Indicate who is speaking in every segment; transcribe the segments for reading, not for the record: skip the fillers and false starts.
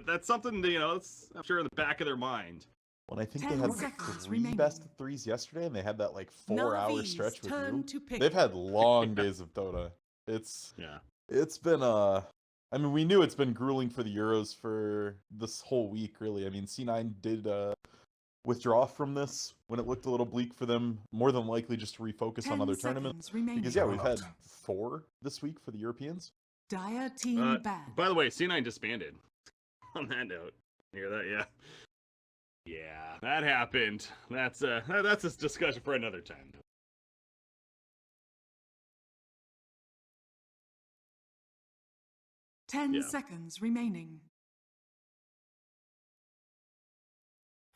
Speaker 1: That's something that, it's, I'm sure in the back of their mind.
Speaker 2: Well, I think they
Speaker 3: 10
Speaker 2: had
Speaker 3: seconds
Speaker 2: 3
Speaker 3: remaining.
Speaker 2: best of 3s yesterday, and they had that like 4-hour
Speaker 3: Navi's
Speaker 2: stretch with
Speaker 3: turn
Speaker 2: you.
Speaker 3: to pick.
Speaker 2: They've had long
Speaker 1: Yeah.
Speaker 2: days of Dota. It's
Speaker 1: Yeah.
Speaker 2: been I mean, we knew it's been grueling for the Euros for this whole week, really. I mean, C9 did withdraw from this when it looked a little bleak for them, more than likely just to refocus on
Speaker 3: 10
Speaker 2: other tournaments.
Speaker 3: seconds remaining.
Speaker 2: Because yeah, we've had 4 this week for the Europeans.
Speaker 3: Dire team bad.
Speaker 1: By the way, C9 disbanded. On that note, hear that? Yeah. Yeah, that happened. That's a discussion for another time.
Speaker 3: 10 seconds remaining.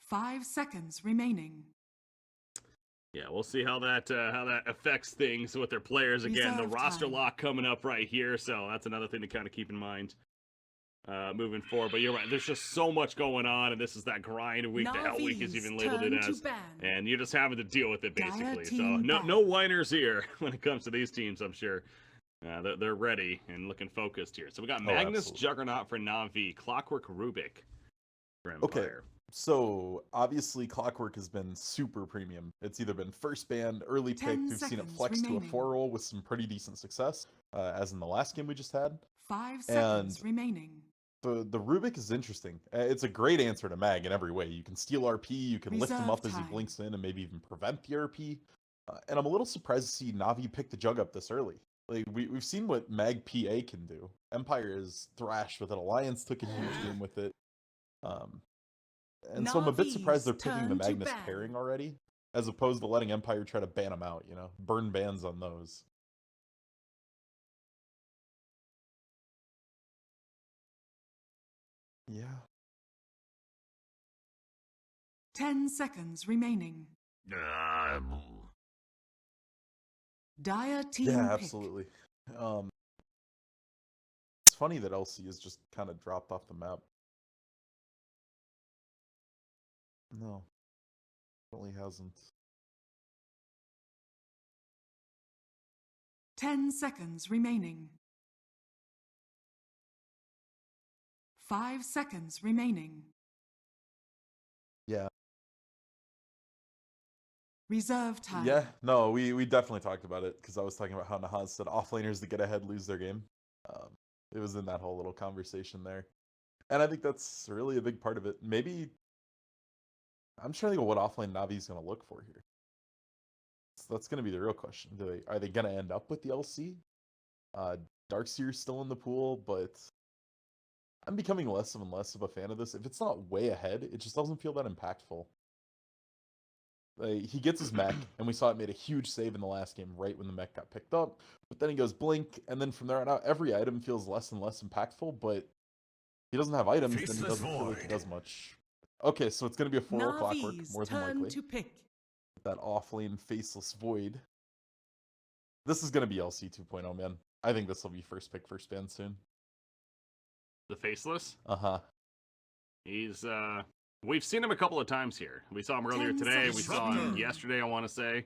Speaker 3: 5 seconds remaining.
Speaker 1: Yeah, we'll see how that affects things with their players again. The
Speaker 3: Reserve
Speaker 1: roster
Speaker 3: time.
Speaker 1: lock coming up right here, so that's another thing to kind of keep in mind moving forward. But you're right, there's just so much going on, and this is that grind week. The Hell Week is even labeled it as, and you're just having to deal with it basically. So no whiners here when it comes to these teams. I'm sure they're ready and looking focused here. So we got Magnus Juggernaut for Navi, Clockwork Rubik for Empire.
Speaker 2: Okay. So, obviously, Clockwork has been super premium. It's either been first banned, early picked, we've seen it flex to a 4-roll with some pretty decent success, as in the last game we just had.
Speaker 3: 5 seconds remaining.
Speaker 2: The Rubik is interesting. It's a great answer to Mag in every way. You can steal RP, you can lift him up as he blinks in, and maybe even prevent the RP. And I'm a little surprised to see Navi pick the Jug up this early. Like, we've seen what Mag PA can do. Empire is thrashed with it. Alliance took a huge game with it. And so I'm a bit surprised they're picking the Magnus pairing already, as opposed to letting Empire try to ban him out, burn bans on those. Yeah.
Speaker 3: 10 seconds remaining. Dire team
Speaker 2: Yeah, absolutely. It's funny that LC has just kind of dropped off the map. No, really hasn't.
Speaker 3: 10 seconds remaining. 5 seconds remaining.
Speaker 2: Yeah.
Speaker 3: Reserve time.
Speaker 2: Yeah, no, we definitely talked about it, because I was talking about how Nahaz said offlaners that get ahead lose their game. It was in that whole little conversation there. And I think that's really a big part of it. Maybe, I'm trying to think of what offlane Navi's going to look for here. So that's going to be the real question. Are they going to end up with the LC? Darkseer's still in the pool, but I'm becoming less and less of a fan of this. If it's not way ahead, it just doesn't feel that impactful. He gets his mech, and we saw it made a huge save in the last game right when the mech got picked up. But then he goes blink, and then from there on out, every item feels less and less impactful, but he doesn't have items, then he doesn't feel like he does much. Okay, so it's going to be a 4-roll Clockwork, more than likely.
Speaker 3: To pick.
Speaker 2: That off-lane Faceless Void. This is going to be LC 2.0, man. I think this will be first pick, first ban soon.
Speaker 1: The Faceless?
Speaker 2: Uh-huh.
Speaker 1: He's, we've seen him a couple of times here. We saw him earlier today. We saw him yesterday, I want to say.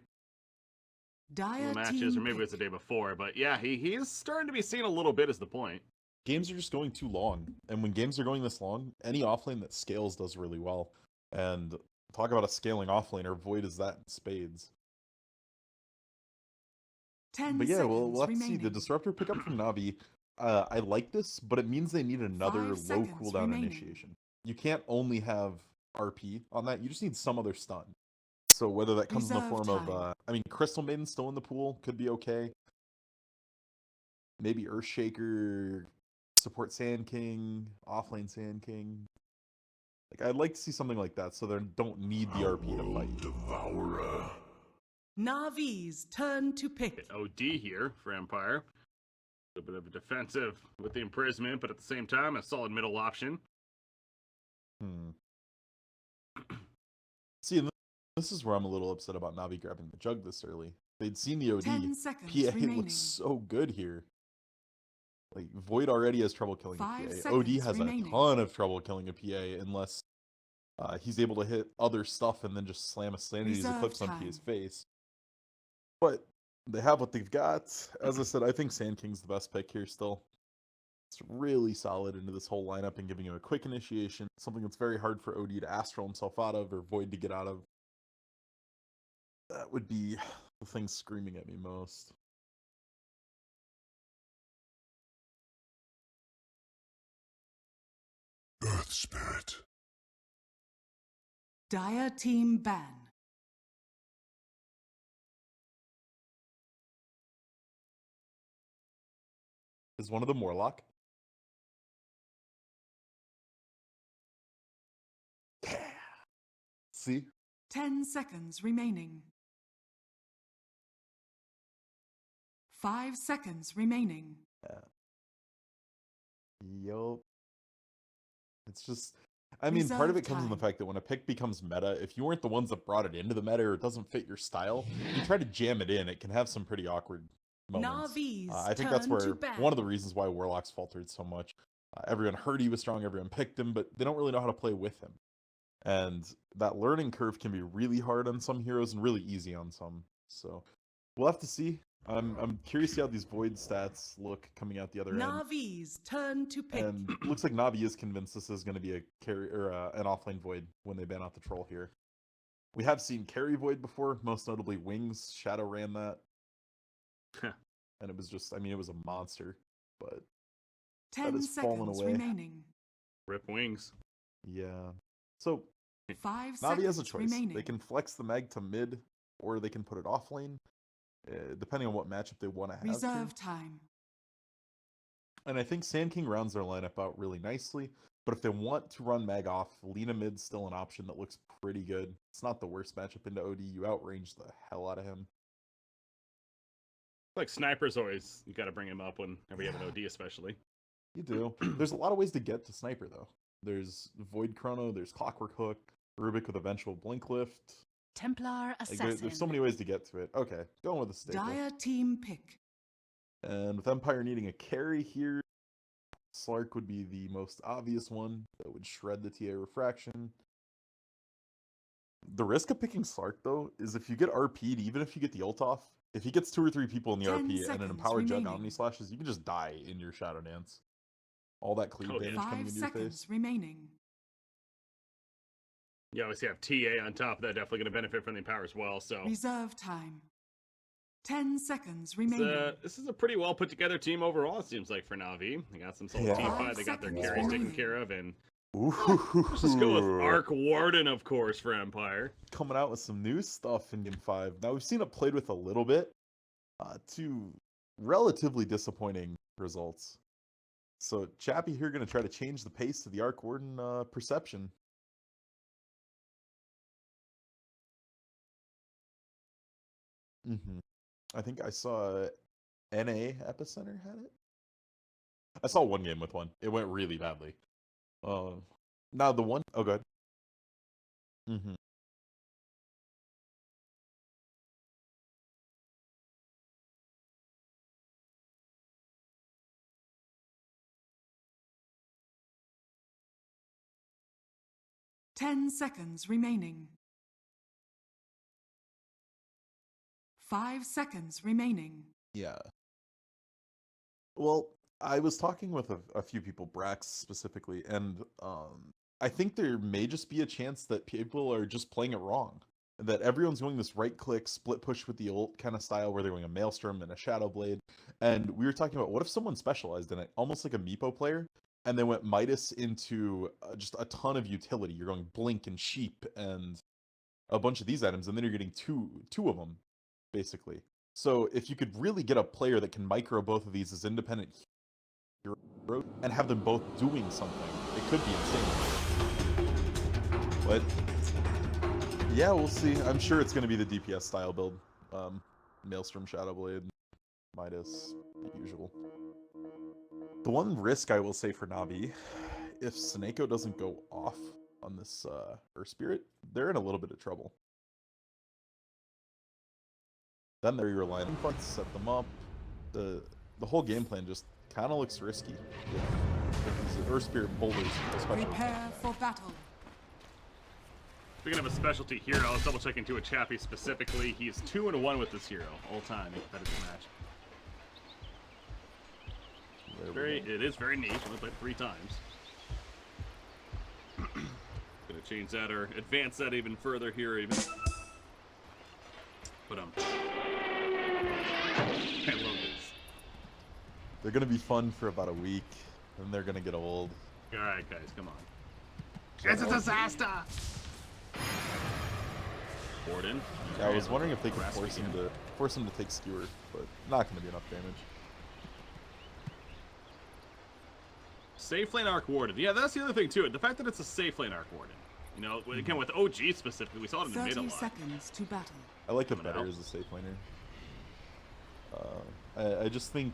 Speaker 3: Dire
Speaker 1: matches, or maybe it was the day before. But yeah, he's starting to be seen a little bit is the point.
Speaker 2: Games are just going too long. And when games are going this long, any offlane that scales does really well. And talk about a scaling offlaner, Void is that in spades.
Speaker 3: 10
Speaker 2: but yeah,
Speaker 3: seconds
Speaker 2: we'll have to see.
Speaker 3: remaining.
Speaker 2: The Disruptor pickup from Navi, I like this, but it means they need another low cooldown initiation. You can't only have RP on that. You just need some other stun. So whether that comes in the form of, I mean, Crystal Maiden still in the pool, could be okay. Maybe Earthshaker, support Sand King, offlane Sand King. Like, I'd like to see something like that, so they don't need the RP to fight.
Speaker 4: Devourer.
Speaker 3: Navi's turn to pick.
Speaker 1: OD here for Empire. A little bit of a defensive with the imprisonment, but at the same time, a solid middle option.
Speaker 2: See, this is where I'm a little upset about Navi grabbing the Jug this early. They'd seen the OD.
Speaker 3: 10 seconds
Speaker 2: PA
Speaker 3: remaining.
Speaker 2: looks so good here. Like, Void already has trouble killing a
Speaker 3: 5
Speaker 2: PA. OD
Speaker 3: seconds
Speaker 2: has
Speaker 3: remaining.
Speaker 2: a ton of trouble killing a PA unless he's able to hit other stuff and then just slam a Slanity's Eclipse on PA's face. But they have what they've got. As I said, I think Sand King's the best pick here still. It's really solid into this whole lineup and giving him a quick initiation, something that's very hard for OD to astral himself out of or Void to get out of. That would be the thing screaming at me most.
Speaker 4: Earth Spirit.
Speaker 3: Dire Team ban.
Speaker 2: Is one of them Warlock? Yeah. See?
Speaker 3: 10 seconds remaining. 5 seconds remaining.
Speaker 2: Yeah. Yup. It's just, I mean, part of it comes in the fact that when a pick becomes meta, if you weren't the ones that brought it into the meta or it doesn't fit your style, you try to jam it in, it can have some pretty awkward moments. I think that's where one of the reasons why Warlock's faltered so much. Everyone heard he was strong, everyone picked him, but they don't really know how to play with him. And that learning curve can be really hard on some heroes and really easy on some. So we'll have to see. I'm curious to see how these Void stats look coming out the other end.
Speaker 3: Navi's turn to pick.
Speaker 2: And looks like Navi is convinced this is going to be a carry or an offlane Void when they ban out the troll here. We have seen carry Void before, most notably Wings. Shadow ran that. And it was just, I mean, it was a monster, but
Speaker 3: 10 seconds remaining.
Speaker 1: Rip Wings.
Speaker 2: Yeah. So
Speaker 3: 5
Speaker 2: Navi has a choice.
Speaker 3: remaining.
Speaker 2: They can flex the mag to mid, or they can put it off lane, depending on what matchup they want to have.
Speaker 3: Reserve time.
Speaker 2: And I think Sand King rounds their lineup out really nicely. But if they want to run mag off, Lina mid's still an option that looks pretty good. It's not the worst matchup into OD. You outrange the hell out of him.
Speaker 1: Like Sniper's always, you got to bring him up whenever you have an OD, especially.
Speaker 2: You do. There's a lot of ways to get to Sniper, though. There's Void Chrono, there's Clockwork Hook, Rubik with eventual Blink Lift.
Speaker 3: Templar Assassin.
Speaker 2: Like, there's so many ways to get to it. Okay, going with the staple.
Speaker 3: Dire Team pick.
Speaker 2: And with Empire needing a carry here, Slark would be the most obvious one that would shred the TA Refraction. The risk of picking Slark, though, is if you get RP'd, even if you get the ult off, if he gets 2 or 3 people in the RP and an Empowered Jug Omni Slashes, you can just die in your Shadow Dance. All that cleave damage coming into your face. 5
Speaker 3: seconds remaining.
Speaker 1: You obviously have TA on top of that, definitely going to benefit from the Empower as well, so.
Speaker 3: Reserve time. 10 seconds remaining.
Speaker 1: This is a pretty well put together team overall, it seems like, for Navi. They got some solid team fight, they got their carries taken care of, and let's just go with Arc Warden, of course, for Empire.
Speaker 2: Coming out with some new stuff in Game 5. Now, we've seen it played with a little bit to relatively disappointing results. So, Chappie here going to try to change the pace of the Arc Warden perception. I think I saw NA Epicenter had it. I saw one game with one. It went really badly. Now the one, oh good.
Speaker 3: 10 seconds remaining. 5 seconds remaining.
Speaker 2: Yeah. Well, I was talking with a few people, Brax specifically, and I think there may just be a chance that people are just playing it wrong. That everyone's going this right-click, split push with the ult kind of style where they're going a Maelstrom and a Shadow Blade. And we were talking about, what if someone specialized in it, almost like a Meepo player, and they went Midas into just a ton of utility. You're going Blink and Sheep and a bunch of these items, and then you're getting two of them, basically. So if you could really get a player that can micro both of these as independent heroes and have them both doing something, it could be insane. But yeah, we'll see. I'm sure it's going to be the DPS style build. Maelstrom, Shadowblade, Midas, the usual. The one risk I will say for Navi, if Snako doesn't go off on this Earth Spirit, they're in a little bit of trouble. Then they're your line front, set them up. The whole game plan just kind of looks risky. With these Earth Spirit boulders, especially.
Speaker 3: Prepare for battle.
Speaker 1: Speaking of a specialty hero, I was double checking to a Chappie specifically. He's 2-1 with this hero all time in competitive match. It is very niche. Only played 3 times. Gonna change that or advance that even further here, even. But I love this.
Speaker 2: They're gonna be fun for about a week, and they're gonna get old.
Speaker 1: All right, guys, come on. It's a disaster. Borden.
Speaker 2: Yeah, I was wondering if they could force him to take skewer, but not gonna be enough damage.
Speaker 1: Safe lane arc warden. Yeah, that's the other thing too. The fact that it's a safe lane arc warden. You know, again with OG specifically, we saw it in the mid a lot.
Speaker 3: 30 seconds to battle.
Speaker 2: I like it better as a safe laner. I just think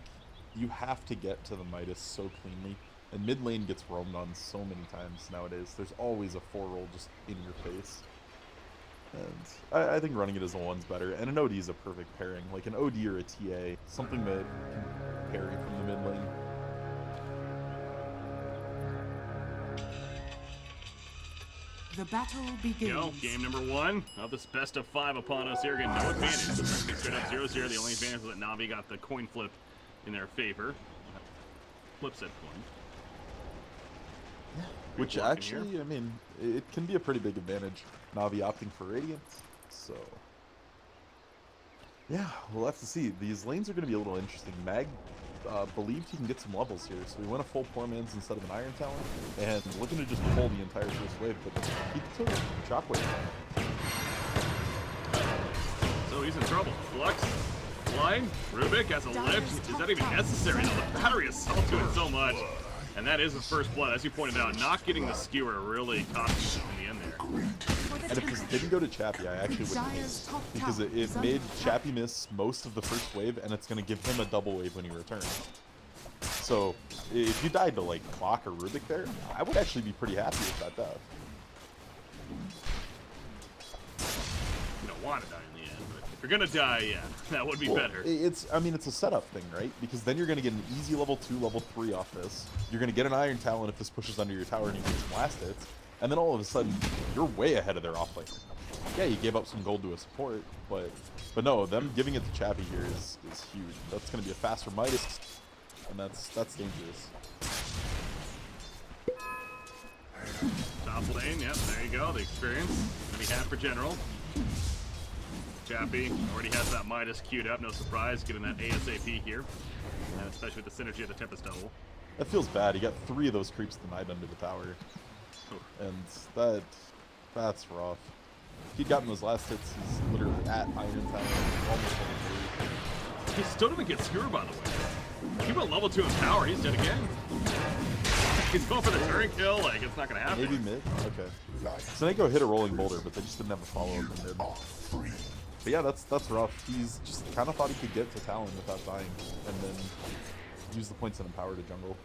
Speaker 2: you have to get to the Midas so cleanly, and mid lane gets roamed on so many times nowadays. There's always a 4-roll just in your face, and I think running it as a 1's better. And an OD is a perfect pairing, like an OD or a TA, something that can parry from the mid lane.
Speaker 3: The battle begins.
Speaker 1: Yo, game number 1 of this best of 5 upon us here. Again, no advantage. Straight up 0-0. The only advantage was that NAVI got the coin flip in their favor. Flip said coin.
Speaker 2: Which actually, I mean, it can be a pretty big advantage. NAVI opting for Radiant, so... Yeah, we'll have to see. These lanes are going to be a little interesting. Mag believed he can get some levels here, so he went a full poor man's instead of an Iron Talon, and looking to just pull the entire first wave, but he took Shockwave.
Speaker 1: So he's in trouble. Flux, flying, Rubik has a lift. Is that even necessary? No, the battery is so doing so much. And that is his first blood. As you pointed out, not getting the skewer really cost him in the end there.
Speaker 2: And if this didn't go to Chappie, I actually would miss, because it made Chappie miss most of the first wave, and it's going to give him a double wave when he returns. So if you died to like Clock or Rubik there, I would actually be pretty happy with that death.
Speaker 1: You don't want to die in the end, but if you're going to die, yeah, that would be better.
Speaker 2: I mean, it's a setup thing, right? Because then you're going to get an easy level 2, level 3 off this. You're going to get an Iron Talon if this pushes under your tower and you get some last hits. And then all of a sudden, you're way ahead of their offlaner. Yeah, you gave up some gold to a support, but no, them giving it to Chappie here is huge. That's going to be a faster Midas, and that's dangerous.
Speaker 1: Top lane, yep, there you go, the experience that he had for General. Chappie already has that Midas queued up, no surprise, getting that ASAP here, and especially with the synergy of the Tempest Double.
Speaker 2: That feels bad. He got 3 of those creeps denied under the tower. And that's rough. If he'd gotten those last hits, he's literally at Iron Talon, almost level 3.
Speaker 1: He still didn't get skewered, by the way. He went level 2 in power, he's dead again. He's going for the turn kill, like, it's not gonna happen.
Speaker 2: Maybe mid? Okay. So they go hit a rolling boulder, but they just didn't have a follow-up in mid. But yeah, that's rough. He's just kind of thought he could get to Talon without dying, and then use the points in Empower to jungle.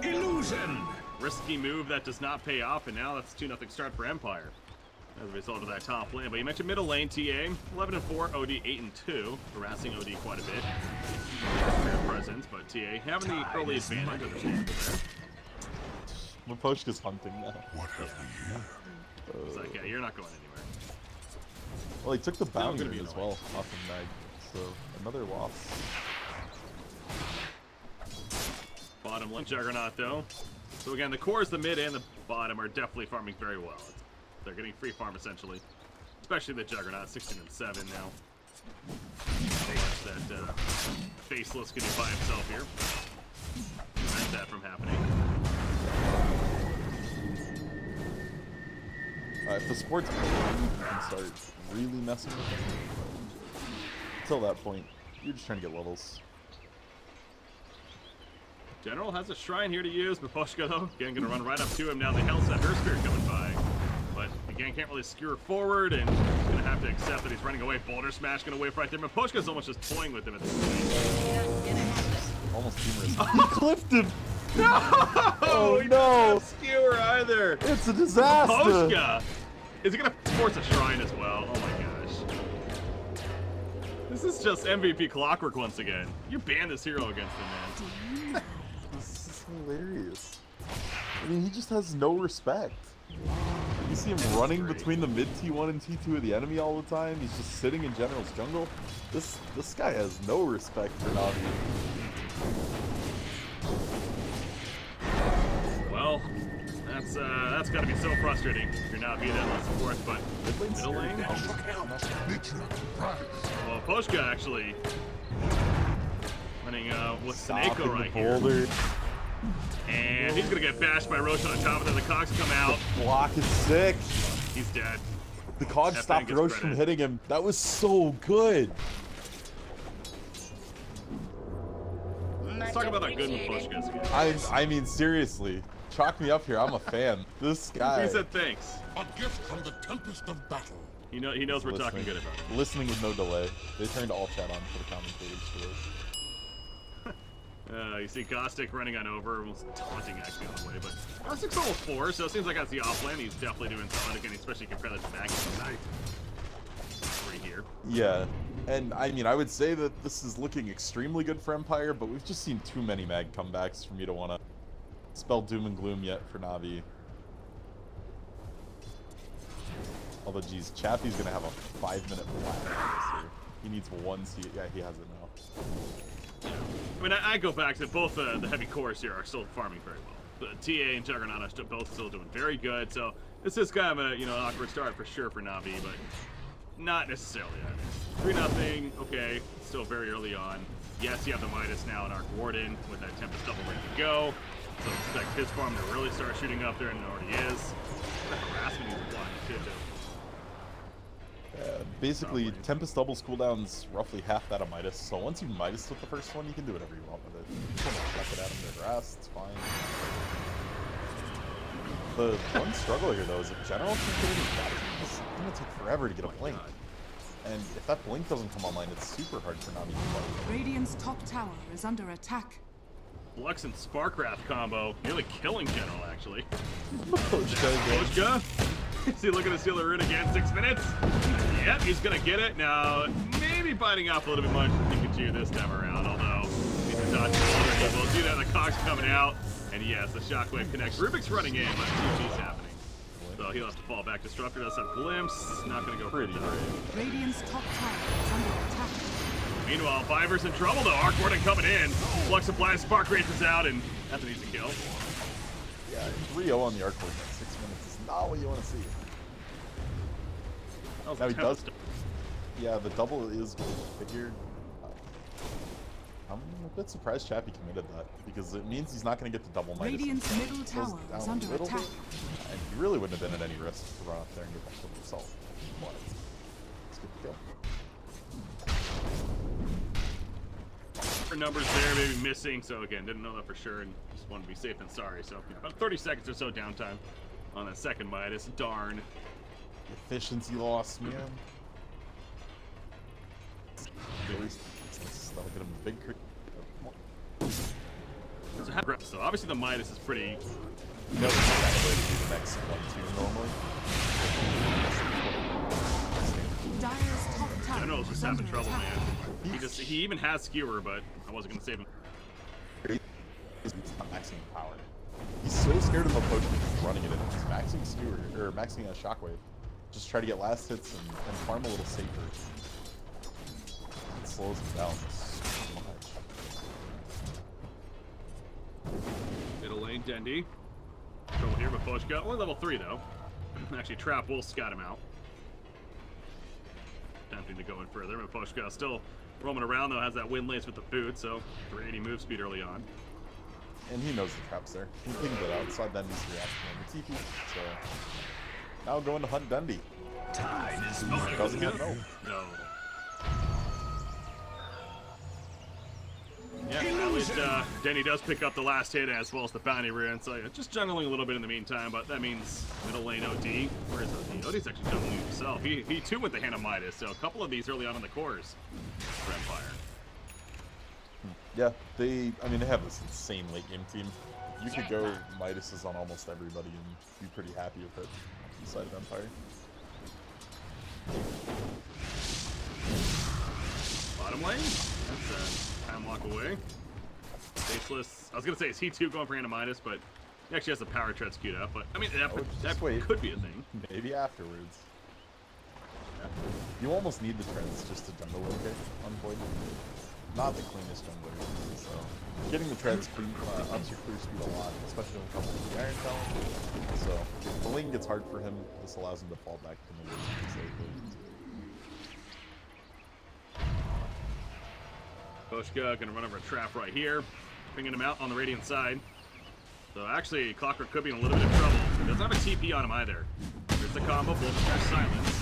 Speaker 5: Illusion!
Speaker 1: Risky move that does not pay off, and now that's 2-0 start for Empire as a result of that top lane. But you mentioned middle lane, TA, 11-4, OD 8-2, harassing OD quite a bit. Fair presence, but TA having the early advantage. Understandable there.
Speaker 2: Maposhka's hunting now.
Speaker 4: What have we here?
Speaker 1: It's like, yeah, you're not going anywhere.
Speaker 2: Well, he took the bounty
Speaker 1: gonna be
Speaker 2: as well off of Mag, so another loss.
Speaker 1: Bottom lane Juggernaut, though. So again, the cores, the mid, and the bottom are definitely farming very well. They're getting free farm, essentially. Especially the Juggernaut, 16-7 now. Watch that Faceless can be by himself here. Prevent that from happening.
Speaker 2: If the sports can start really messing with him, until that point, you're just trying to get levels.
Speaker 1: General has a shrine here to use. Maposhka, though, again, going to run right up to him now. The Hell set her spirit coming by. But, again, can't really skewer forward, and he's going to have to accept that he's running away. Boulder Smash going to wave right there. Maposhka's almost just toying with him at this point.
Speaker 2: Almost humorous. He clipped him!
Speaker 1: No!
Speaker 2: Oh,
Speaker 1: He
Speaker 2: no!
Speaker 1: doesn't have skewer either.
Speaker 2: It's a disaster!
Speaker 1: Maposhka! Is he going to force a shrine as well? Oh, my gosh. This is just MVP clockwork once again. You banned this hero against him, man.
Speaker 2: This is hilarious. I mean, he just has no respect. see him running between the mid T1 and T2 of the enemy all the time. He's just sitting in General's jungle. This guy has no respect for Navi.
Speaker 1: Well, that's got to be so frustrating if you're not being that much support, but middle lane? Well, Poshka actually running with Snako right here. And he's gonna get bashed by Roshan on top of it. The cogs come out.
Speaker 2: The block is sick.
Speaker 1: He's dead.
Speaker 2: The cog stopped Roche from hitting him. That was so good.
Speaker 1: Let's talk about how good Poshka is.
Speaker 2: I mean, seriously. Chalk me up here. I'm a fan. This guy.
Speaker 1: He said thanks.
Speaker 4: A gift from the tempest of battle.
Speaker 1: He knows we're talking good about him.
Speaker 2: Listening with no delay. They turned all chat on for the commentators for this.
Speaker 1: You see Gostic running on over, almost taunting actually on the way, but Gostic's level 4, so it seems like that's the offlane. He's definitely doing solid again, especially compared to the back tonight. Right here.
Speaker 2: Yeah, and I mean, I would say that this is looking extremely good for Empire, but we've just seen too many mag comebacks for me to want to spell doom and gloom yet for Navi. Although, geez, Chaffee's gonna have a 5-minute flat this year. He needs one seat. Yeah, he has it now.
Speaker 1: I mean, I go back to both the heavy cores here are still farming very well. The TA and Juggernaut are both still doing very good, so this is kind of a an awkward start for sure for Navi, but not necessarily. 3-0, okay, still very early on. Yes, you have the Midas now in Arc Warden with that Tempest double ready to go, so expect his farm to really start shooting up there, and it already is. The harassment he's applying too.
Speaker 2: Basically, Tempest doubles cooldown's roughly half that of Midas, so once you Midas with the first one, you can do whatever you want with it. You can chuck it at him to grass, it's fine. The one struggle here, though, is if General can get any damage, it's gonna take forever to get a blink. And if that blink doesn't come online, it's super hard for Navi to fight.
Speaker 3: Radiant's top tower is under attack.
Speaker 1: Lux and Sparkrath combo, nearly killing General, actually.
Speaker 2: Poshka.
Speaker 1: Is he looking to steal a rune again? 6 minutes? Yep, he's gonna get it. Now, maybe biting off a little bit much for Pikachu this time around, although he's a dodge shoulder. He will do that. The cog's coming out. And yes, the shockwave connects. Rubik's running in, but GG's happening. So he'll have to fall back. Disruptor does have glimpse. Not gonna go pretty.
Speaker 3: Radiant's top tower is under attack.
Speaker 1: Meanwhile, Viver's in trouble though. Arc Warden coming in. Flux of Blast, Spark Wraith is out, and that's an easy kill.
Speaker 2: Yeah, 3-0 on the Arc Warden in 6 minutes is not what you want to see. Now he does. Yeah, the double is figured. I'm a bit surprised Chappie committed that because it means he's not going to get the double Midas.
Speaker 3: Radiant's middle tower is under attack.
Speaker 2: And he really wouldn't have been at any risk to run up there and get that with himself. But it's good to go.
Speaker 1: For numbers there, maybe missing. So again, didn't know that for sure and just wanted to be safe than sorry. So about 30 seconds or so downtime on that second Midas. Darn.
Speaker 2: Efficiency loss, man. At least that'll get him a big crit.
Speaker 1: So obviously the Midas is pretty.
Speaker 2: No, it's not that way to do the next 1-2 normally.
Speaker 3: Dire's top tower
Speaker 1: General's just
Speaker 3: is
Speaker 1: having
Speaker 3: under
Speaker 1: trouble,
Speaker 3: attack.
Speaker 1: man. He even has Skewer, but I wasn't gonna save him.
Speaker 2: He's not maxing power. He's so scared of a potion he's running it in. He's maxing Skewer or maxing a Shockwave. Just try to get last hits and farm a little safer. It slows him down so much.
Speaker 1: Middle lane, Dendy. Trouble here with Poshka. Only level 3 though. Actually, Trap will scout him out. Tempting to go in further, but Poshka still roaming around though, has that wind lace with the boot, so 380 move speed early on.
Speaker 2: And he knows the trap's there. He pinged it out, so Dendy's reaction on the TP. So now going to hunt Dendy.
Speaker 1: Tide is
Speaker 2: doesn't get no.
Speaker 1: No. Yeah, at least Denny does pick up the last hit as well as the bounty rune, so yeah, just jungling a little bit in the meantime, but that means middle lane OD. Where is OD? OD's actually jungling himself. He too went the hand of Midas, so a couple of these early on in the cores for Empire.
Speaker 2: Yeah, they have this insane late game team. You could go Midases on almost everybody and be pretty happy with it inside of Empire.
Speaker 1: Bottom lane? That's a time walk away. Faceless. I was gonna say, is he too going for Hand of Midas, but He actually has the power treads queued up, but I mean, that
Speaker 2: just wait.
Speaker 1: could be a thing.
Speaker 2: Maybe afterwards.
Speaker 1: Yeah.
Speaker 2: You almost need the treads just to jungle okay on Void. Not the cleanest jungler, so getting the treads clean, ups your clear speed a lot, especially when it comes to the Iron Talent. So if the lane gets hard for him, this allows him to fall back from the woods pretty safely.
Speaker 1: Koshka gonna run over a trap right here, pinging him out on the Radiant side. So actually, Clockwork could be in a little bit of trouble. He doesn't have a TP on him either. Here's the combo, Bullseye Silence.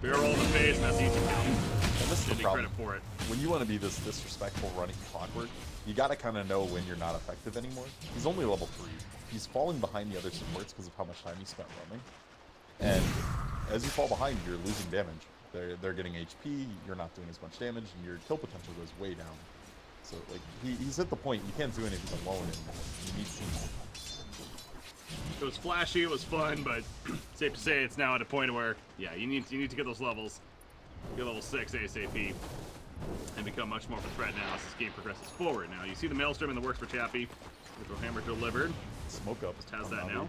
Speaker 1: Barrel in the face, and that's easy kill.
Speaker 2: And this is the problem.
Speaker 1: Credit for it.
Speaker 2: When you want to be this disrespectful running Clockwork, you gotta kind of know when you're not effective anymore. He's only level 3. He's falling behind the other supports because of how much time he spent running. And as you fall behind, you're losing damage. They're getting HP, you're not doing as much damage, and your kill potential goes way down. So like he's at the point you can't do anything alone, and you need teamwork.
Speaker 1: It was flashy, it was fun, but safe to say it's now at a point where, yeah, you need to get those levels. Get level 6 ASAP and become much more of a threat now as this game progresses forward. Now you see the Maelstrom in the works for Chappie. Visual Hammer delivered.
Speaker 2: Smoke up.
Speaker 1: Just has that now.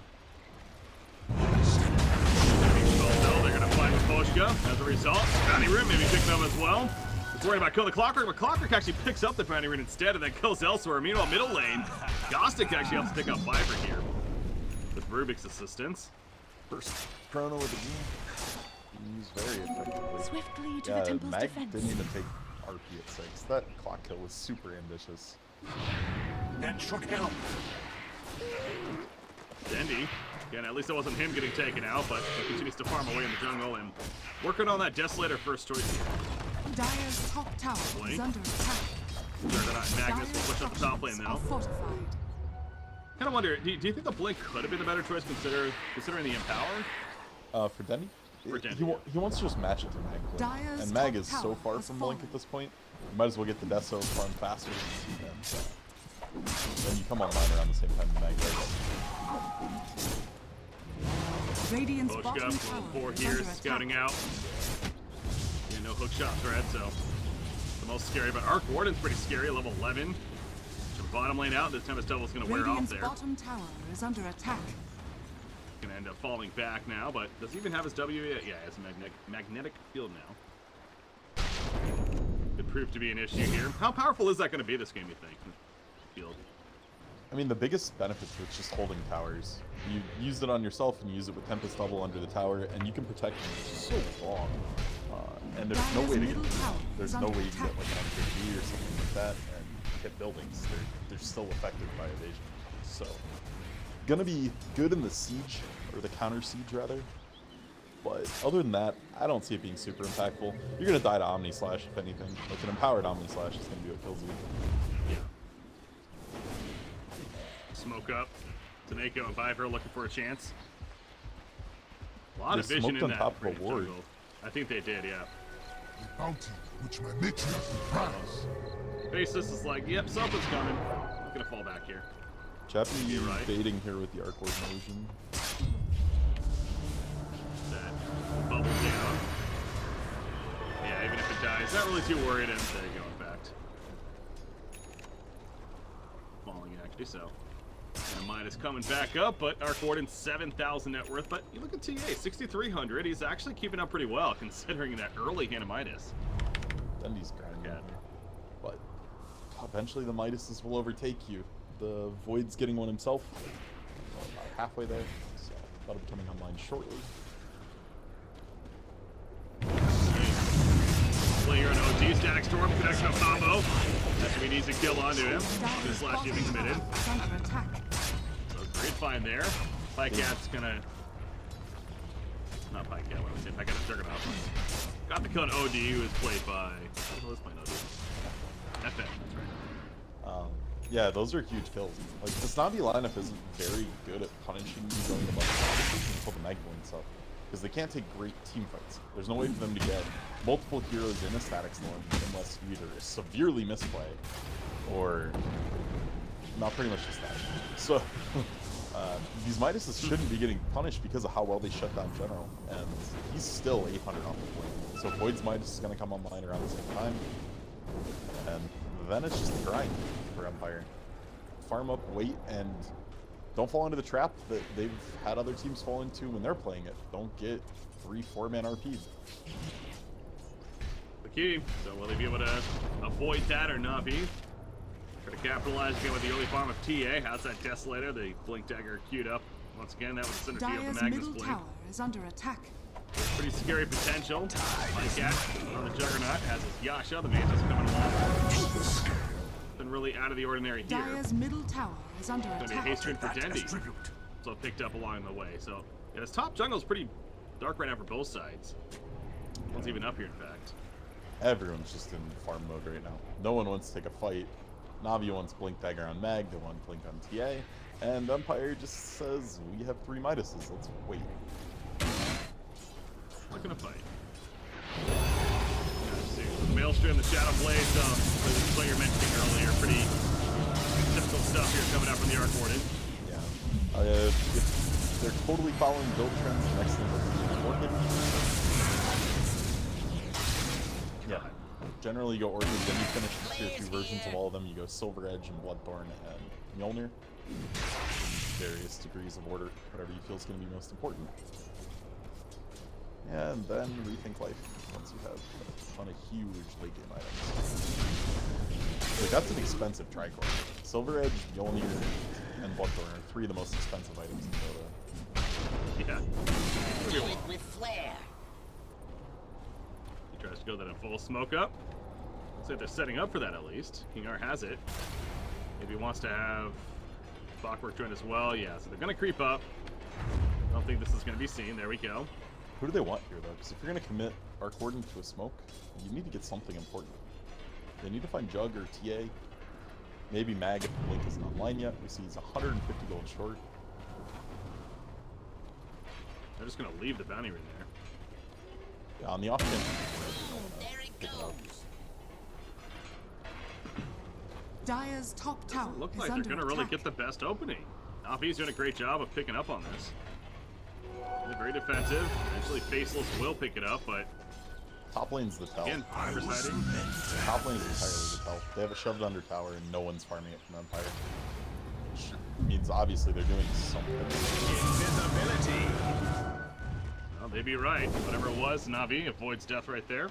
Speaker 1: They're gonna fight with Koshka as a result. Bounty Rune maybe picking up as well. He's worried about killing the Clockwork, but Clockwork actually picks up the Bounty Rune instead and then kills elsewhere. Meanwhile, middle lane, Gostic actually helps pick up Viper here with Rubik's assistance.
Speaker 2: First chrono of the game. Used very effectively.
Speaker 3: Swiftly to the temple's
Speaker 2: Mag
Speaker 3: defense.
Speaker 2: didn't even take RP at 6. That clock kill was super ambitious.
Speaker 4: That should help.
Speaker 1: Dendi, again, at least it wasn't him getting taken out, but he continues to farm away in the jungle and working on that Desolator first choice here.
Speaker 3: Dyer's top tower is under attack.
Speaker 1: Magnus will push up the top lane now.
Speaker 3: Fortified.
Speaker 1: Kind of wonder, do you think the Blink could have been the better choice considering the Empower?
Speaker 2: For Denny?
Speaker 1: For Denny,
Speaker 2: he wants to just match it to Mag.
Speaker 3: Dyer's
Speaker 2: And Mag
Speaker 3: top
Speaker 2: is so
Speaker 3: tower
Speaker 2: far
Speaker 3: has
Speaker 2: from Blink
Speaker 3: fallen.
Speaker 2: at this point. You might as well get the Deso farm faster than then you come online around the same time as Mag does.
Speaker 3: Radiant's
Speaker 1: Koshka,
Speaker 3: bottom
Speaker 1: level
Speaker 3: tower
Speaker 1: 4
Speaker 3: is
Speaker 1: here,
Speaker 3: under
Speaker 1: scouting
Speaker 3: attack.
Speaker 1: out. Yeah, no hook shot threat, so the most scary. But Arc Warden's pretty scary, level 11. From bottom lane out, this Tempest Devil's going to wear off
Speaker 3: Radiant's
Speaker 1: there.
Speaker 3: bottom tower is under attack.
Speaker 1: Going to end up falling back now, but does he even have his W yet? Yeah, he has a magnetic field now. Could prove to be an issue here. How powerful is that going to be this game, you think? Field.
Speaker 2: I mean, the biggest benefit to it's just holding towers. You use it on yourself and you use it with Tempest Double under the tower, and you can protect them so long. And there's no way to get there's no way you can get like an MKG or something like that and hit buildings. They're still affected by evasion. So gonna be good in the siege, or the counter siege rather. But other than that, I don't see it being super impactful. You're gonna die to Omni Slash if anything. Like an empowered Omni Slash is gonna be what kills you.
Speaker 1: Yeah. Smoke up. Taneko and Viper looking for a chance. A lot of
Speaker 2: They
Speaker 1: vision
Speaker 2: smoked
Speaker 1: in
Speaker 2: on
Speaker 1: that
Speaker 2: top of a
Speaker 1: Radiant
Speaker 2: ward.
Speaker 1: jungle. I think they did, yeah.
Speaker 4: The bounty which my matriarch prize.
Speaker 1: Basis is like, yep, something's coming. I'm gonna fall back here.
Speaker 2: Chappie
Speaker 1: You're right.
Speaker 2: baiting here with the Arc Ward motion.
Speaker 1: That bubble down. Yeah, even if it dies, not really too worried, and there you go, in fact. Falling, actually, so. And Midas coming back up, but Arc Warden 7,000 net worth. But you look at TA, 6,300. He's actually keeping up pretty well, considering that early hand of Midas.
Speaker 2: Dendy's grinding
Speaker 1: Yeah.
Speaker 2: here. But eventually the Midases will overtake you. The Void's getting one himself. About halfway there, so that'll be coming online shortly.
Speaker 1: Player on OD, Static Storm, connection of combo. That's what he needs to kill onto him. This slash even committed.
Speaker 3: Is under attack.
Speaker 1: So great find there. Pycat's gonna... Not Pycat, what was it? Pycat is Juggernaut. Got the kill on OD, who is played by... Who was playing OD? FN, that's right.
Speaker 2: Yeah, those are huge kills. Like, the Snobby lineup isn't very good at punishing you going above the until the Mag points up. Because they can't take great team fights. There's no way for them to get multiple heroes in a static storm unless you either severely misplay or not pretty much just that. So these Midases shouldn't be getting punished because of how well they shut down General, and he's still 800 off the point. So Void's Midas is going to come online around the same time, and then it's just a grind for Empire. Farm up, wait, and don't fall into the trap that they've had other teams fall into when they're playing it. Don't get 3-4 man RP'd.
Speaker 1: The key. So will they be able to avoid that or not be? Try to capitalize again with the early farm of TA. How's that Desolator? The Blink Dagger queued up. Once again, that was the synergy of
Speaker 3: Dire's
Speaker 1: the Magnus
Speaker 3: middle
Speaker 1: Blink.
Speaker 3: tower is under attack.
Speaker 1: Pretty scary potential. Lycat on the Juggernaut has his Yasha. The Mantis coming along. Been really out of the ordinary here.
Speaker 3: Dire's middle tower is under
Speaker 1: Gonna be a
Speaker 3: attack.
Speaker 1: haste turn for Dendi. So picked up along the way. So yeah, this top jungle is pretty dark right now for both sides. One's even up here, in fact.
Speaker 2: Everyone's just in farm mode right now. No one wants to take a fight. Navi wants Blink Dagger on Mag, they want Blink on TA, and Empire just says, we have 3 Midases, let's wait.
Speaker 1: Not gonna fight. The Maelstrom, the Shadow Blade, the player mentioning earlier, pretty typical stuff here coming out from the Arc Warden.
Speaker 2: Yeah. If they're totally following build trends, the next thing will be Orchid. Yeah. Generally you go Orchid, then you finish the tier 2 versions of all of them. You go Silver Edge and Bloodthorn and Mjolnir. Various degrees of order, whatever you feel is going to be most important. And then rethink life once you have a ton of huge late game items. Like, that's an expensive tricore. Silver Edge, Mjolnir, and Bloodthorn are 3 of the most expensive items in Dota.
Speaker 1: Yeah.
Speaker 5: Do it with flair.
Speaker 1: He tries to go that in full smoke up. Looks like they're setting up for that at least. King R has it. Maybe he wants to have Clockwork join as well. Yeah, so they're going to creep up. I don't think this is going to be seen. There we go.
Speaker 2: Who do they want here, though? Because if you're going to commit Arc Warden to a smoke, you need to get something important. They need to find Jug or TA. Maybe Mag if the Blink isn't online yet. We see he's 150 gold short.
Speaker 1: They're just going to leave the bounty ring there.
Speaker 2: Yeah, on the off chance.
Speaker 5: There it goes.
Speaker 3: Dire's top tower
Speaker 1: Doesn't look
Speaker 3: is
Speaker 1: like they're
Speaker 3: under
Speaker 1: going to
Speaker 3: attack.
Speaker 1: really get the best opening. NAVI's doing a great job of picking up on this. They're very defensive. Eventually Faceless will pick it up, but
Speaker 2: Top lane's the tell.
Speaker 1: again, presiding.
Speaker 2: Top lane is entirely the tell. They have it shoved under tower and no one's farming it from Empire. Which means obviously they're doing something.
Speaker 5: Invisibility.
Speaker 1: Well, they'd be right. Whatever it was, Navi avoids death right there.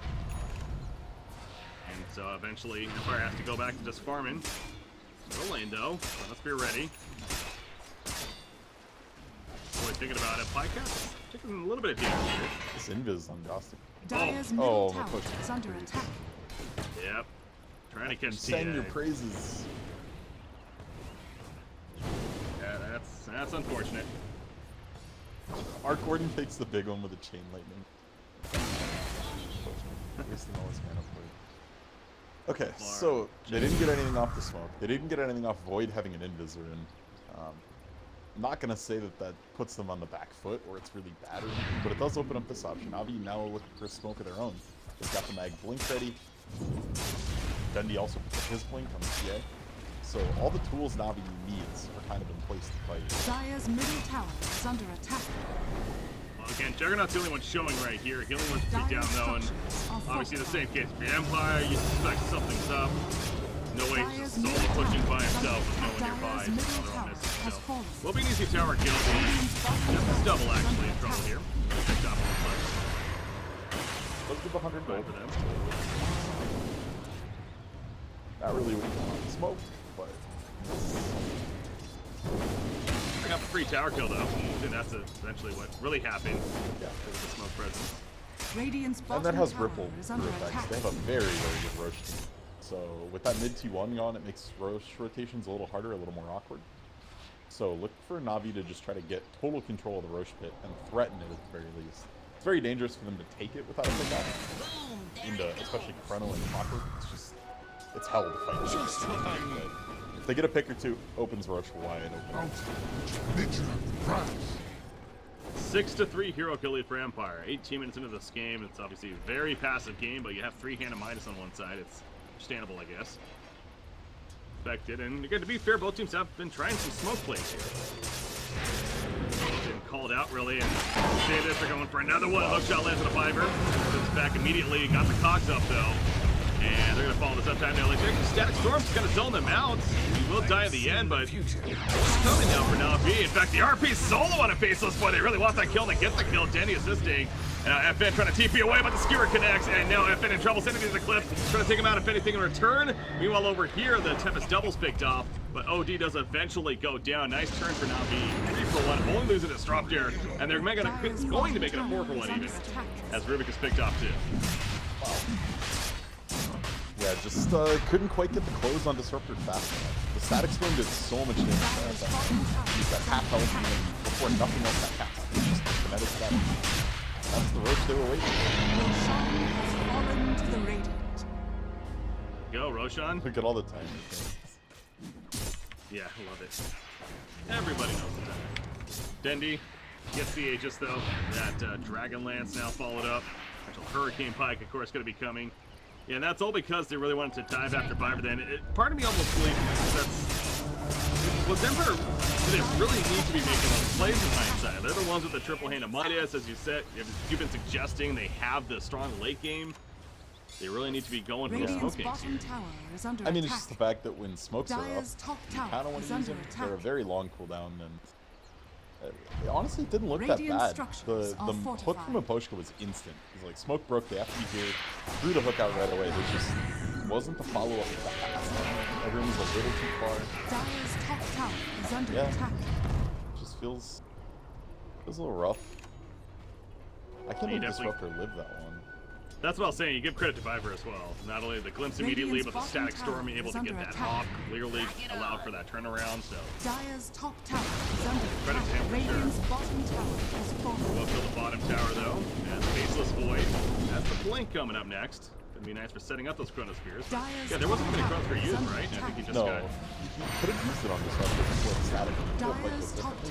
Speaker 1: And so eventually Empire has to go back to just farming. Middle lane though, so let's be ready. Boy, thinking about it, Pycat's taking a little bit of damage here.
Speaker 2: This invis on Jostic.
Speaker 3: Dire's
Speaker 2: Oh,
Speaker 3: middle
Speaker 2: my
Speaker 3: tower
Speaker 2: push.
Speaker 3: is under attack.
Speaker 1: Yep. Trying to catch
Speaker 2: Sing your
Speaker 1: TA.
Speaker 2: praises.
Speaker 1: Yeah, that's unfortunate.
Speaker 2: Arc Warden takes the big one with a chain lightning. Wasting all his mana for it. Okay, so they didn't get anything off the smoke. They didn't get anything off Void having an invisor in. I'm not gonna say that that puts them on the back foot or it's really bad or anything, but it does open up this option. Navi now looking for a smoke of their own. They've got the Mag Blink ready. Dendi also put his Blink on the TA. So all the tools Navi needs are kind of in place to fight.
Speaker 3: Dire's middle tower is under attack.
Speaker 1: Well, again, Juggernaut's the only one showing right here. Healing was pretty down though, and obviously the same case for the Empire. You suspect something's up. No way he's just solo pushing by himself with no one nearby. So they're all missing. So will be an easy tower kill. Just this double actually in trouble here. Picked up one punch.
Speaker 2: Let's give 100
Speaker 1: Fine
Speaker 2: gold.
Speaker 1: for them.
Speaker 2: Not really what you want on smoke, but
Speaker 1: I got the free tower kill though. I think that's essentially what really happened
Speaker 2: yeah.
Speaker 1: because of the smoke presence.
Speaker 3: Radiant's
Speaker 2: And
Speaker 3: bottom
Speaker 2: that has
Speaker 3: tower
Speaker 2: ripple
Speaker 3: is under
Speaker 2: effects.
Speaker 3: attack.
Speaker 2: They have a very, very good Roche team. So with that mid T1 gone, it makes Roche rotations a little harder, a little more awkward. So look for Navi to just try to get total control of the Roche pit and threaten it at the very least. It's very dangerous for them to take it without a pickoff.
Speaker 5: Boom. There
Speaker 2: Into
Speaker 5: it
Speaker 2: especially
Speaker 5: goes.
Speaker 2: Chrono and Clockwork, it's hell to fight.
Speaker 5: Just what I need.
Speaker 2: But if they get a pick or two, opens Roche wide open.
Speaker 4: Nature of the prize.
Speaker 1: 6-3 hero kill lead for Empire. 18 minutes into this game. It's obviously a very passive game, but you have 3-handed Midas on one side. It's understandable, I guess. Expected. And again, to be fair, both teams have been trying some smoke plays here. Been called out really, and say this, they're going for another one. Hookshot lands on a fiber. Comes back immediately. Got the cogs up though. And they're gonna follow this up time now. Like Static Storm's gonna zone them out. He will die at the end, but it's coming now for Navi. RP. In fact, the RP solo on a Faceless Boy. They really want that kill. They get the kill. Danny assisting. And FN trying to TP away, but the skewer connects. And now FN in trouble. Sending to the cliff. Trying to take him out, if anything, in return. Meanwhile, over here, the Tempest doubles picked off. But OD does eventually go down. Nice turn for NAVI. 3 for 1. Only losing Disruptor. And they're going to make it a 4 for 1 even. As Rubik is picked off too.
Speaker 2: Yeah, just couldn't quite get the close on Disruptor fast enough. The static storm did so much damage to that. He's got half health even before nothing else got cast. It's just kinetic static. That's the roach they were waiting for.
Speaker 3: Roshan has fallen to the Radiant.
Speaker 1: Go, Roshan.
Speaker 2: Look at all the time.
Speaker 1: Yeah, I love it. Everybody knows the time. Dendi gets the Aegis though. That Dragon Lance now followed up. Actual Hurricane Pike, of course, going to be coming. Yeah, and that's all because they really wanted to dive after Viper then. Part of me almost believes was Emperor, do they really need to be making those plays in hindsight? They're the ones with the triple hand of Midas, as you said. You've been suggesting they have the strong late game. They really need to be going for the smoke games here.
Speaker 2: I mean, it's just the fact that when smokes are up, you kind of want to use them. They're a very long cooldown, and it honestly didn't look that bad. The hook from Aposhka was instant. It was like, smoke broke, they have to be here, threw the hook out right away. There just wasn't the follow-up that fast. Everyone was a little too far.
Speaker 3: Dire's top tower is under attack.
Speaker 2: It just feels a little rough. I can't believe Disruptor lived that long.
Speaker 1: That's what I was saying. You give credit to Viper as well. Not only the glimpse immediately, but the static storm able to get that hawk clearly allowed for that turnaround. So
Speaker 3: Dire's top tower is under
Speaker 1: credit to him for sure.
Speaker 3: Radiant's bottom tower is fallen.
Speaker 1: We'll kill the bottom tower though. As Faceless Void has the blink coming up next. Gonna be nice for setting up those Chronospheres. Yeah, there wasn't even a Chronosphere used, right? I think he just got.
Speaker 2: You could have used it on Disruptor before the static.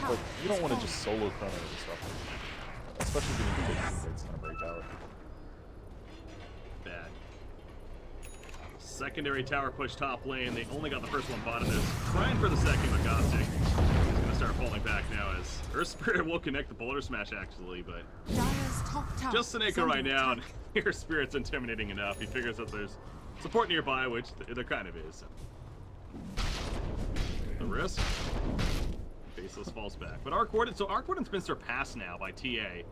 Speaker 2: But you don't want to just solo Chrono Disruptor, especially getting the big team fights on a breakout.
Speaker 1: Bad. Secondary tower push top lane. They only got the first one bottom this. Trying for the second, but Gothic is going to start falling back now as Earth Spirit will connect the Boulder Smash actually, but just Seneca right now, and Earth Spirit's intimidating enough. He figures that there's support nearby, which there kind of is. The risk. Faceless falls back. But Arc Warden's been surpassed now by TA.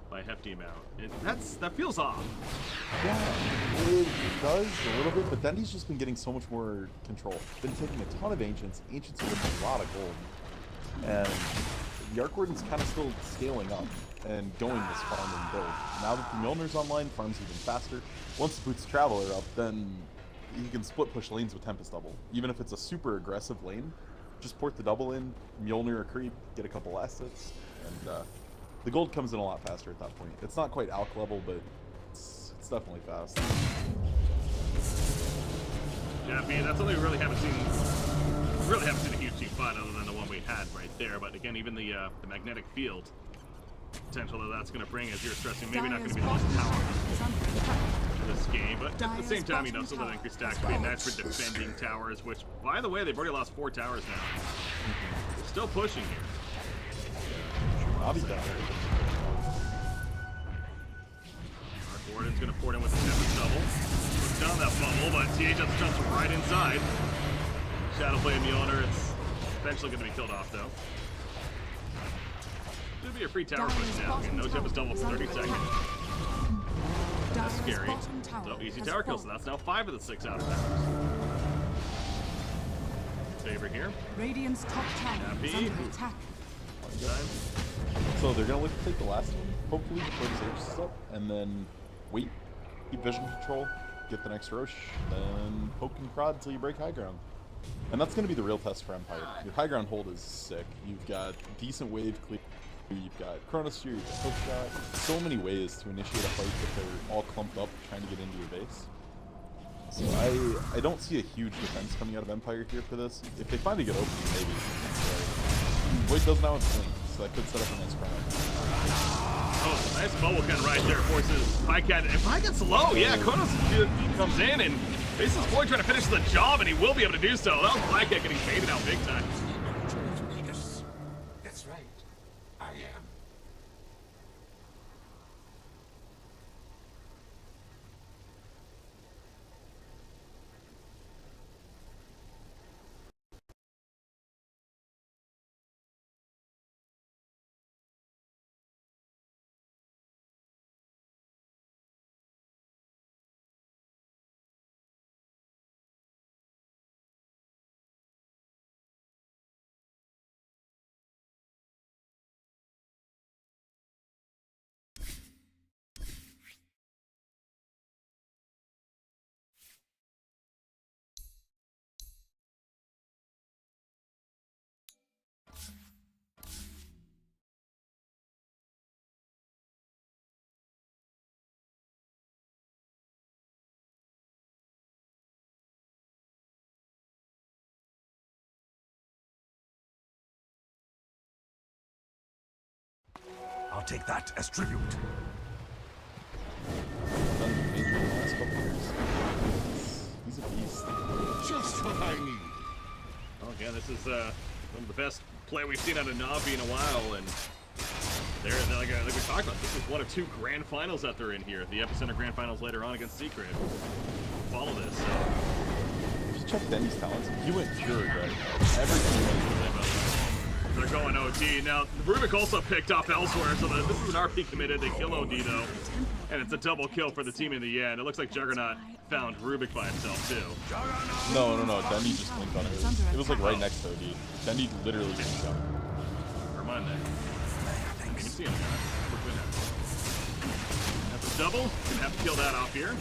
Speaker 1: By a hefty amount. That feels off.
Speaker 2: Yeah, it does a little bit, but then he's just been getting so much more control. Been taking a ton of Ancients. Ancients are getting a lot of gold. And the Arc Warden's kind of still scaling up and going this farm and build. Now that the Mjolnir's online, farms even faster. Once the Boots Traveler up, then you can split push lanes with Tempest Double. Even if it's a super aggressive lane, just port the double in, Mjolnir or creep, get a couple assets, and the gold comes in a lot faster at that point. It's not quite Alk level, but it's definitely fast.
Speaker 1: Yeah, I mean, that's something we really haven't seen. Really haven't seen a huge team fight other than the one we had right there. But again, even the magnetic field potential that's going to bring, as you're stressing, maybe not going to be the most powerful for this game. But at the same time, you know, some of the increased stacks being nice for defending towers. Which, by the way, they've already lost 4 towers now. They're still pushing here.
Speaker 2: Bobby's down.
Speaker 1: Arc Warden's gonna port in with the Tempest double. Puts down that bubble, but TA just jumps right inside. Shadowplay and Mjolnir, it's eventually gonna be killed off though. Should be a free tower push now. Again, no Tempest double for 30 seconds. That's scary. So easy tower kill, so that's now 5 of the 6 outer towers. Favor here.
Speaker 3: Radiant's top tower is under attack.
Speaker 1: Time.
Speaker 2: So they're gonna look to take the last one, hopefully before this Aegis is up, and then wait, keep vision control, get the next Roche, then poke and prod until you break high ground. And that's gonna be the real test for Empire. Your high ground hold is sick. You've got decent wave clear, you've got Chronosphere, you've got hook shot, so many ways to initiate a fight if they're all clumped up trying to get into your base. So I don't see a huge defense coming out of Empire here for this. If they find a good opening, maybe. Void does now have Blink, so that could set up a nice crowd.
Speaker 1: Oh, nice bubble gun right there forces Pycat. And Pycat's low, yeah, Kronos comes in and Faceless Boy trying to finish the job, and he will be able to do so. That was Pycat getting faded out big time.
Speaker 4: take that as tribute.
Speaker 2: Done major in the last couple years. He's a beast.
Speaker 4: Just what I need.
Speaker 1: Oh, yeah, this is one of the best play we've seen out of Navi in a while, and they're like we talked about, this is one of 2 grand finals that they're in here. The Epicenter grand finals later on against Secret. Follow this.
Speaker 2: Just check Denny's talents. He went pure right. Everything.
Speaker 1: They're going OD. Now, Rubik also picked off elsewhere, so this is an RP committed. They kill OD, though. And it's a double kill for the team in the end. It looks like Juggernaut found Rubik by himself, too.
Speaker 2: No. Denny just blinked on it. It was like right next to OD. Denny literally just got him.
Speaker 1: Remind that. You can see him, guys. That's a double. Gonna have to kill that off here.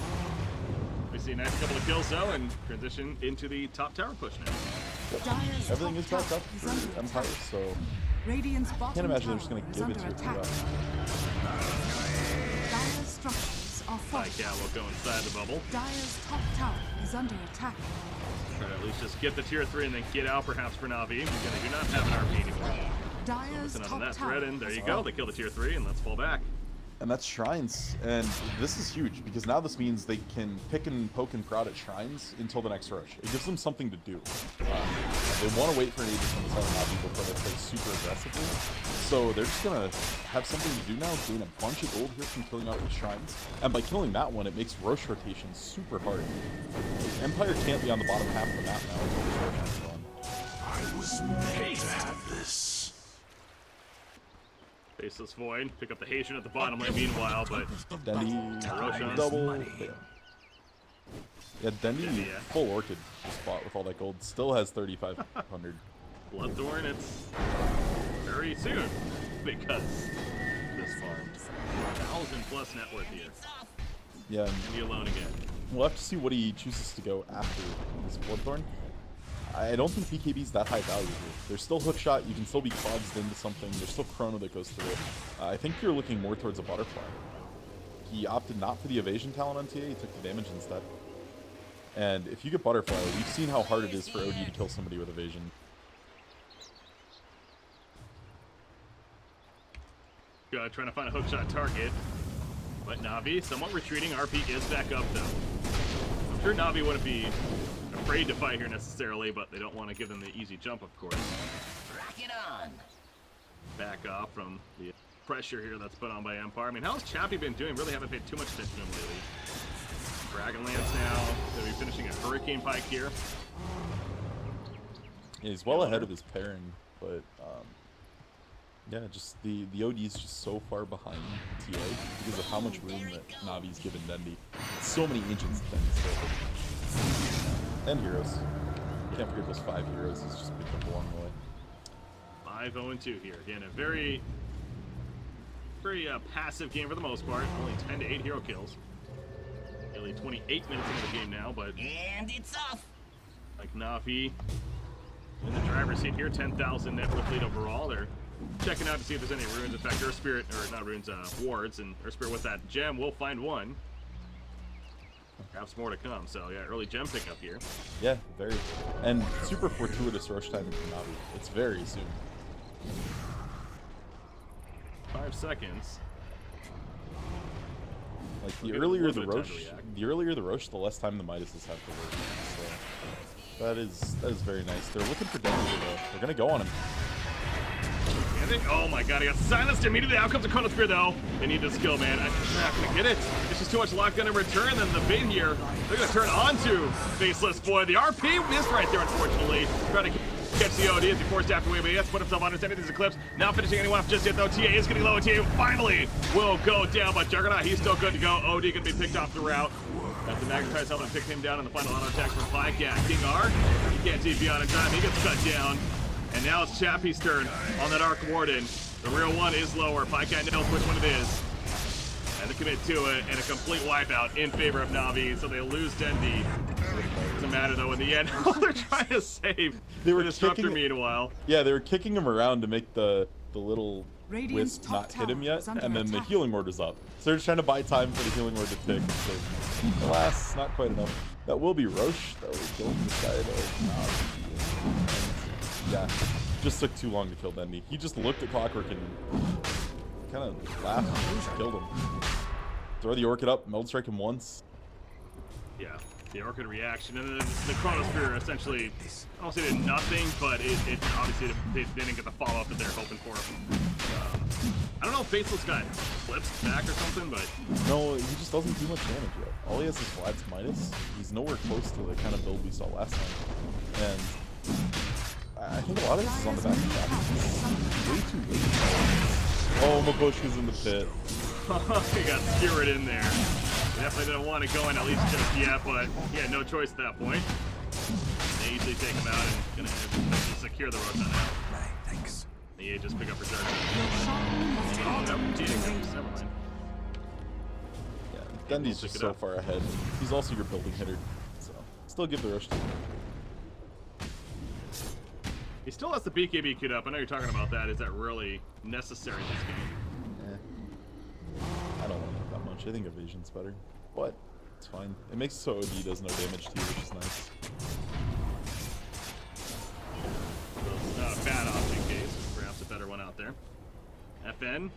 Speaker 1: We see a nice couple of kills, though, and transition into the top tower push now.
Speaker 3: Dyer's
Speaker 2: Everything is
Speaker 3: top
Speaker 2: back up
Speaker 3: tower is
Speaker 2: for
Speaker 3: under
Speaker 2: Empire,
Speaker 3: attack.
Speaker 2: so
Speaker 3: Radiant's
Speaker 2: I
Speaker 3: bottom
Speaker 2: can't imagine they're
Speaker 3: tower
Speaker 2: just going to
Speaker 3: is
Speaker 2: give it
Speaker 3: under
Speaker 2: to it.
Speaker 3: attack. Dyer's structures are
Speaker 1: Yeah,
Speaker 3: fortified.
Speaker 1: we'll go inside the bubble.
Speaker 3: Dyer's top tower is under attack.
Speaker 1: Try to at least just get the tier 3 and then get out, perhaps, for Navi, because they do not have an RP anymore.
Speaker 3: Dyer's
Speaker 1: Listen on
Speaker 3: top
Speaker 1: that
Speaker 3: tower
Speaker 1: thread, and there
Speaker 3: is
Speaker 1: you go. They kill the tier 3, and let's fall back.
Speaker 2: And that's Shrines. And this is huge, because now this means they can pick and poke and prod at Shrines until the next rush. It gives them something to do. They want to wait for an Aegis on the side of Navi before they play super aggressively. So they're just going to have something to do now, gain a bunch of gold here from killing off the Shrines. And by killing that one, it makes Rosh rotation super hard. Empire can't be on the bottom half of the map now until this Rosh is gone.
Speaker 4: I was made to have this.
Speaker 1: Faceless Void. Pick up the Haitian at the bottom lane meanwhile, but
Speaker 2: Dendy,
Speaker 1: Roshan.
Speaker 2: double. Yeah, Dendy,
Speaker 1: Dendy, yeah.
Speaker 2: full Orchid just bought with all that gold. Still has 3,500.
Speaker 1: Bloodthorn, it's very soon, because this farm. 1,000 plus net worth here.
Speaker 2: Yeah, and
Speaker 1: And you alone again.
Speaker 2: we'll have to see what he chooses to go after this Bloodthorn. I don't think BKB's that high value here. There's still hookshot, you can still be clogged into something, there's still chrono that goes through it. I think you're looking more towards a butterfly. He opted not for the evasion talent on TA, he took the damage instead. And if you get butterfly, we've seen how hard it is for OD to kill somebody with evasion.
Speaker 1: Trying to find a hookshot target. But Navi, somewhat retreating. RP is back up, though. I'm sure Navi wouldn't be afraid to fight here necessarily, but they don't want to give them the easy jump, of course.
Speaker 5: Rock it on.
Speaker 1: Back off from the pressure here that's put on by Empire. I mean, how's Chappie been doing? Really haven't paid too much attention to him lately. Dragonlance now. They'll be finishing a Hurricane Pike here.
Speaker 2: Yeah, he's well ahead of his pairing, but yeah, just the OD is just so far behind TA because of how much room that Navi's given Dendy. So many ancients Dendy's still. And heroes. Can't forget those 5 heroes he's just picked up along the way.
Speaker 1: 5-0-2 here. Again, a very passive game for the most part. Only 10 to 8 hero kills. Nearly 28 minutes into the game now, but
Speaker 5: And it's off.
Speaker 1: like Navi in the driver's seat here, 10,000 net worth lead overall. They're checking out to see if there's any runes. In fact, Earth Spirit, or not runes, wards, and Earth Spirit with that gem will find one. Perhaps more to come. So yeah, early gem pickup here.
Speaker 2: Yeah, very. And super fortuitous rush timing from Navi. It's very soon.
Speaker 1: 5 seconds.
Speaker 2: Like
Speaker 1: We'll
Speaker 2: the
Speaker 1: give it a
Speaker 2: earlier
Speaker 1: little
Speaker 2: the
Speaker 1: bit of time to
Speaker 2: Roche, the less time the Midases have to work. So that is very nice. They're looking for Dendy though. They're gonna go on him.
Speaker 1: And they, oh my god, he got silenced immediately. Out comes a Chrono Spear though. They need the skill, man. I'm not gonna get it. It's just too much lockdown in return. Then the bait here, they're gonna turn onto Faceless Boy. The RP missed right there, unfortunately. Trying to catch the OD as he forced after away, but he has to put himself on these Eclipse. Not finishing anyone off just yet though. TA is getting low. TA finally will go down, but Juggernaut, he's still good to go. OD gonna be picked off the route. As the Magnetize helping pick him down in the final auto attacks from Pike. Yeah, King R, he can't TP on in time. He gets cut down. And now it's Chappie's turn on that Arc Warden. The real one is lower. Pycat knows which one it is. And to commit to it, and a complete wipeout in favor of Navi. So they lose Dendy. Doesn't matter though in the end. They're trying to save
Speaker 2: They were
Speaker 1: the Disruptor
Speaker 2: kicking-
Speaker 1: meanwhile.
Speaker 2: Yeah, they were kicking him around to make the little
Speaker 3: Radiant's
Speaker 2: wisp
Speaker 3: top
Speaker 2: not hit him
Speaker 3: tower
Speaker 2: yet,
Speaker 3: is under
Speaker 2: and then the
Speaker 3: attack.
Speaker 2: healing ward was up. So they're just trying to buy time for the healing ward to tick. So, alas, not quite enough. That will be Roche, though, killing the side of Navi. Yeah, just took too long to kill Dendy. He just looked at Clockwork and kind of laughed, killed him. Throw the Orchid up, Meld Strike him once.
Speaker 1: Yeah, the Orchid reaction, and then the Chronosphere essentially, I don't say did nothing, but it obviously they didn't get the follow-up that they're hoping for. I don't know if Faceless got flipped back or something, but...
Speaker 2: No, he just doesn't do much damage yet. All he has is Vlad's Midas. He's nowhere close to the kind of build we saw last time. And I think a lot of this is on the back of that. He's way too late. Oh, Mabushka's in the pit.
Speaker 1: He got skewered in there. He definitely didn't want to go in at least just yet, but he had no choice at that point. They easily take him out and gonna secure the Rotan out.
Speaker 6: Thanks.
Speaker 1: The just pick up reserve.
Speaker 3: Your
Speaker 1: Never mind.
Speaker 2: Yeah, Dendy's just so far ahead. He's also your building hitter, so still give the rush to him.
Speaker 1: He still has the BKB queued up. I know you're talking about that. Is that really necessary in this game?
Speaker 2: I don't want it that much. I think evasion's better, but it's fine. It makes it so OD does no damage to you, which is nice.
Speaker 1: So, not a bad option case. Perhaps a better one out there. FN,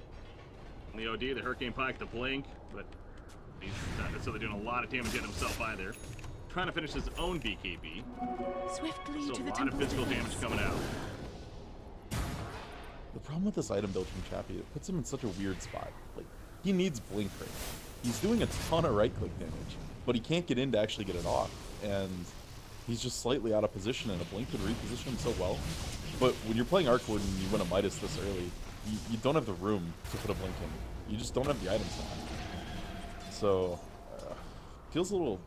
Speaker 1: the OD, the Hurricane Pike, the Blink, but he's not necessarily doing a lot of damage yet himself either. Trying to finish his own BKB.
Speaker 3: Swiftly
Speaker 1: So
Speaker 3: to
Speaker 1: a
Speaker 3: the
Speaker 1: lot of physical damage coming out.
Speaker 2: The problem with this item build from Chappie, it puts him in such a weird spot. Like, he needs Blink right now. He's doing a ton of right-click damage, but he can't get in to actually get it off. And he's just slightly out of position, and a Blink could reposition him so well. But when you're playing Arc Ward and you win a Midas this early, you don't have the room to put a Blink in. You just don't have the items now. So, feels a little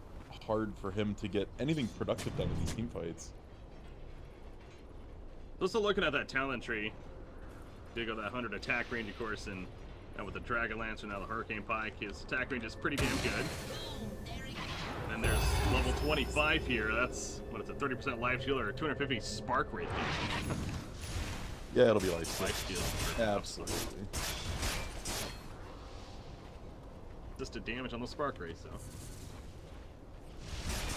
Speaker 2: hard for him to get anything productive done in these team fights.
Speaker 1: Also looking at that talent tree, did go that 100 attack range, of course, and with the Dragon Lancer, now the Hurricane Pike, his attack range is pretty damn good. And then there's level 25 here. That's, what is it, 30% life steal or 250 spark rate.
Speaker 2: Yeah, it'll be life steal.
Speaker 1: Life steal.
Speaker 2: Absolutely.
Speaker 1: Just a damage on the spark rate, so.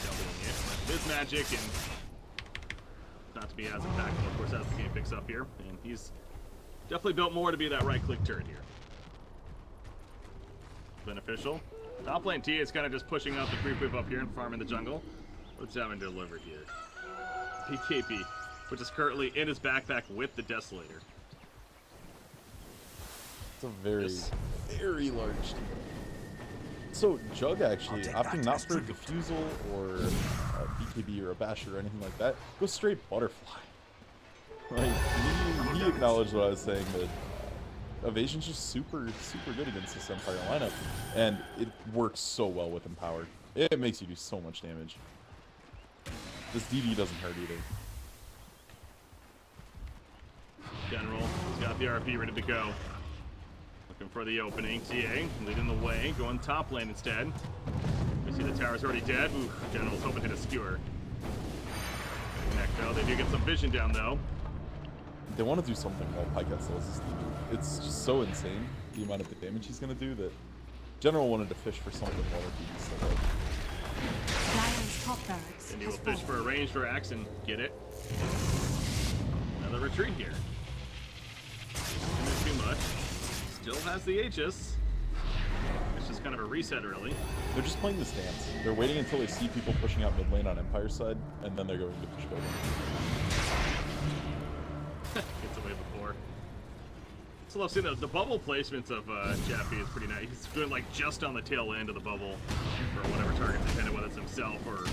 Speaker 1: Doubling it. But his magic and not to be as impactful, of course, as the game picks up here. And he's definitely built more to be that right-click turret here. Beneficial. Top lane T is kind of just pushing out the creep whip up here and farming the jungle. What's having delivered here? PKP, which is currently in his backpack with the Desolator.
Speaker 2: It's a very, very large team. So Jug actually opting not for a Diffusal or a BKB or a Basher or anything like that, goes straight Butterfly. Like, he acknowledged what I was saying, that Evasion's just super, super good against this Empire lineup, and it works so well with Empower. It makes you do so much damage. This DD doesn't hurt either.
Speaker 1: General, he's got the RP ready to go. Looking for the opening. TA leading the way, going top lane instead. We see the tower's already dead. Ooh, General's hoping to hit a skewer. Necto, they do get some vision down though.
Speaker 2: They want to do something while Pike has this. It's just so insane, the amount of the damage he's going to do, that General wanted to fish for something while he's still dead.
Speaker 3: Dire's top barracks
Speaker 1: Then he
Speaker 3: has
Speaker 1: will fish for a ranged axe and get it. Another retreat here. Not too much. Still has the Aegis. It's just kind of a reset, really.
Speaker 2: They're just playing this dance. They're waiting until they see people pushing out mid lane on Empire side, and then they're going to push building.
Speaker 1: Gets away before. So I've seen the bubble placements of Chappie is pretty nice. He's doing like just on the tail end of the bubble for whatever target, depending whether it's himself or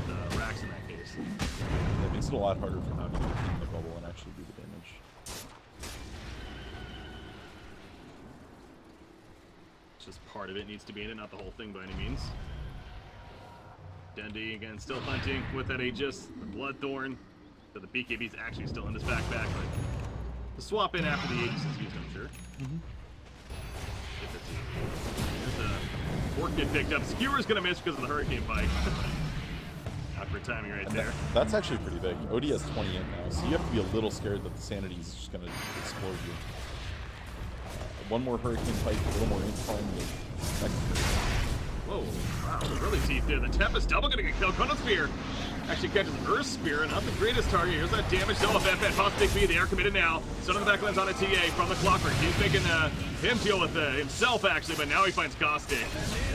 Speaker 1: the Rax in that case.
Speaker 2: It makes it a lot harder for Navi to get in the bubble and actually do the damage.
Speaker 1: It's just part of it needs to be in it, not the whole thing by any means. Dendy again, still hunting with that Aegis, the Bloodthorn. So the BKB's actually still in his backpack, but the swap in after the Aegis is used, I'm sure. There's the Orchid picked up. Skewer's gonna miss because of the Hurricane Pike. Awkward timing right there.
Speaker 2: That's actually pretty big. OD has 20 in now, so you have to be a little scared that the sanity is just going to explode you. One more Hurricane Pike, a little more incline.
Speaker 1: Whoa, wow, really deep there. The Tempest double gonna get killed. Chronosphere Actually catches Earth Spear, not the greatest target. Here's that damage though. FF pops Big B. They are committed now. Stun on the back lands on a TA from the Clockwork. He's making him deal with himself actually, but now he finds Gostic.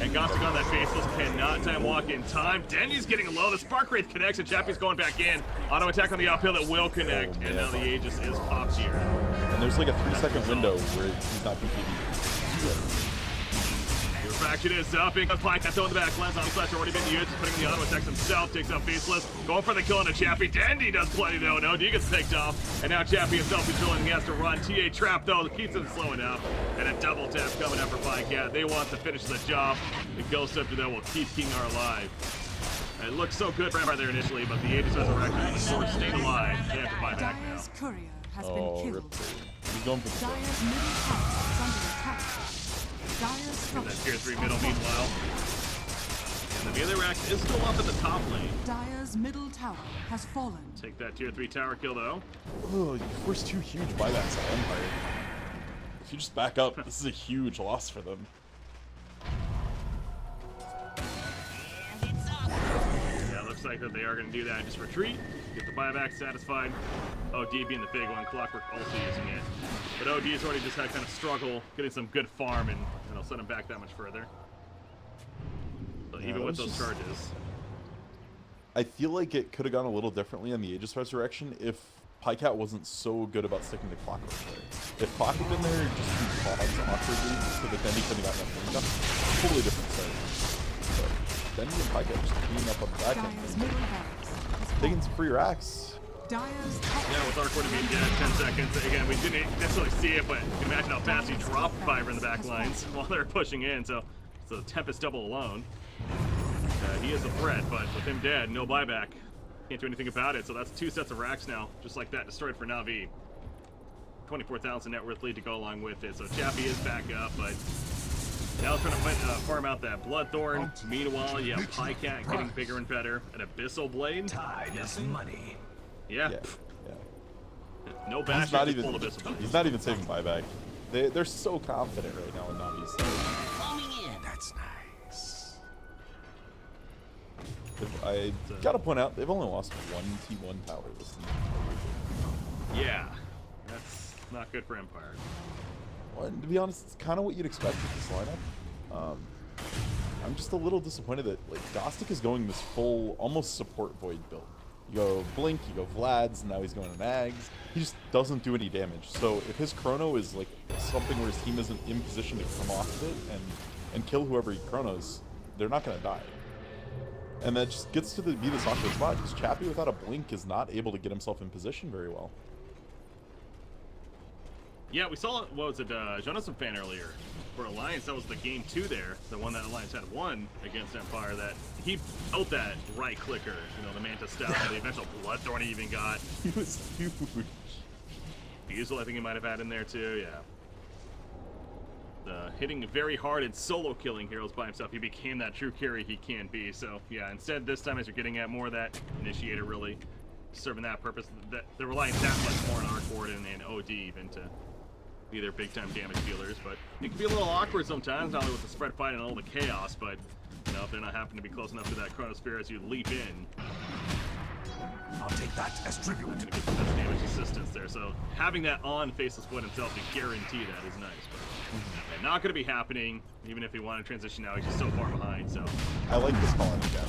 Speaker 1: And Gostic on that Faceless cannot time walk in time. Denny's getting low. The Spark Wraith connects and Chappie's going back in. Auto attack on the uphill that will connect. And now the Aegis is popped here.
Speaker 2: And there's like a 3-second window where he's not PPD.
Speaker 1: Fraction is up. Big Pike that's on the back lens. On slash already been used. He's putting in the auto attacks himself. Takes out Faceless. Going for the kill on a Chappie. Dandy does plenty though. No, D gets picked off. And now Chappie himself is feeling he has to run. TA trap though. Keeps him slow enough. And a double tap coming up for Pike. Yeah, they want to finish the job. The Ghost Scepter though will keep King R alive. It looks so good for Empire there initially, but the Aegis Resurrection and the Sword stayed alive. They have to buy back now.
Speaker 3: Dire's courier has been killed.
Speaker 2: He's going for the sword.
Speaker 3: Dire's middle tower is under attack. Dire's
Speaker 1: That
Speaker 3: structure.
Speaker 1: tier 3 middle meanwhile. And the melee rack is still up at the top lane.
Speaker 3: Dire's middle tower has fallen.
Speaker 1: Take that tier 3 tower kill though.
Speaker 2: Oh, you forced 2 huge buybacks on Empire. If you just back up, this is a huge loss for them.
Speaker 1: Yeah, looks like that they are going to do that. Just retreat, get the buyback satisfied. OD being the big one, Clockwork also using it. But OD has already just had kind of struggle getting some good farm, and it'll set him back that much further. But even with those charges.
Speaker 2: I feel like it could have gone a little differently on the Aegis Resurrection if Pycat wasn't so good about sticking to Clockwork there. If Clock had been there just to pause awkwardly so that then he could have gotten that thing up, totally different story. But then and Pycat just cleaning up on the back
Speaker 3: Dire's
Speaker 2: end.
Speaker 3: middle barracks has
Speaker 2: Taking
Speaker 3: fallen.
Speaker 2: some free racks.
Speaker 3: Dire's top
Speaker 1: Yeah, with Arcor to be dead 10 seconds. Again, we didn't necessarily see it, but you can imagine how fast he dropped Fiber in the back lines while they're pushing in. So the Tempest double alone. He is a threat, but with him dead, no buyback. Can't do anything about it. So that's 2 sets of racks now, just like that, destroyed for Navi. 24,000 net worth lead to go along with it. So Chappie is back up, but now trying to farm out that Bloodthorn. Meanwhile, you have Pycat getting bigger and better. An Abyssal Blade.
Speaker 5: Tide is money.
Speaker 1: Yeah.
Speaker 2: Yeah.
Speaker 1: No bash.
Speaker 2: He's not
Speaker 1: just
Speaker 2: even.
Speaker 1: full Abyssal Blade.
Speaker 2: He's not even saving buyback. They're so confident right now in Navi's side.
Speaker 5: Foaming in.
Speaker 4: That's nice.
Speaker 2: I gotta point out they've only lost 1 T1 tower this season.
Speaker 1: Yeah. That's not good for Empire.
Speaker 2: Well, and to be honest, it's kind of what you'd expect with this lineup. I'm just a little disappointed that like Gostic is going this full, almost support Void build. You go Blink, you go Vlad's, and now he's going to Nags. He just doesn't do any damage. So if his Chrono is like something where his team isn't in position to come off of it and kill whoever he Chronos, they're not going to die. And that just gets to be this awkward spot because Chappie without a Blink is not able to get himself in position very well.
Speaker 1: Yeah, we saw, what was it, Jonathan fan earlier for Alliance. That was the game 2 there, the one that Alliance had won against Empire. That he built that right clicker, you know, the Manta style, the eventual Bloodthorn he even got.
Speaker 2: He was huge.
Speaker 1: Diesel, I think he might have had in there too, yeah. Hitting very hard and solo killing heroes by himself, he became that true carry he can be. So yeah, instead this time as you're getting at more of that Initiator really serving that purpose, that they're relying that much more on Arcor and OD even to be their big time damage dealers. But it can be a little awkward sometimes, not only with the spread fight and all the chaos, but you know, if they're not happening to be close enough to that Chronosphere as you leap in.
Speaker 4: I'll take that as tribute.
Speaker 1: Gonna get the best damage assistance there. So having that on Faceless Foot himself to guarantee that is nice. But not going to be happening, even if he wanted to transition now. He's just so far behind. So
Speaker 2: I like this call on again.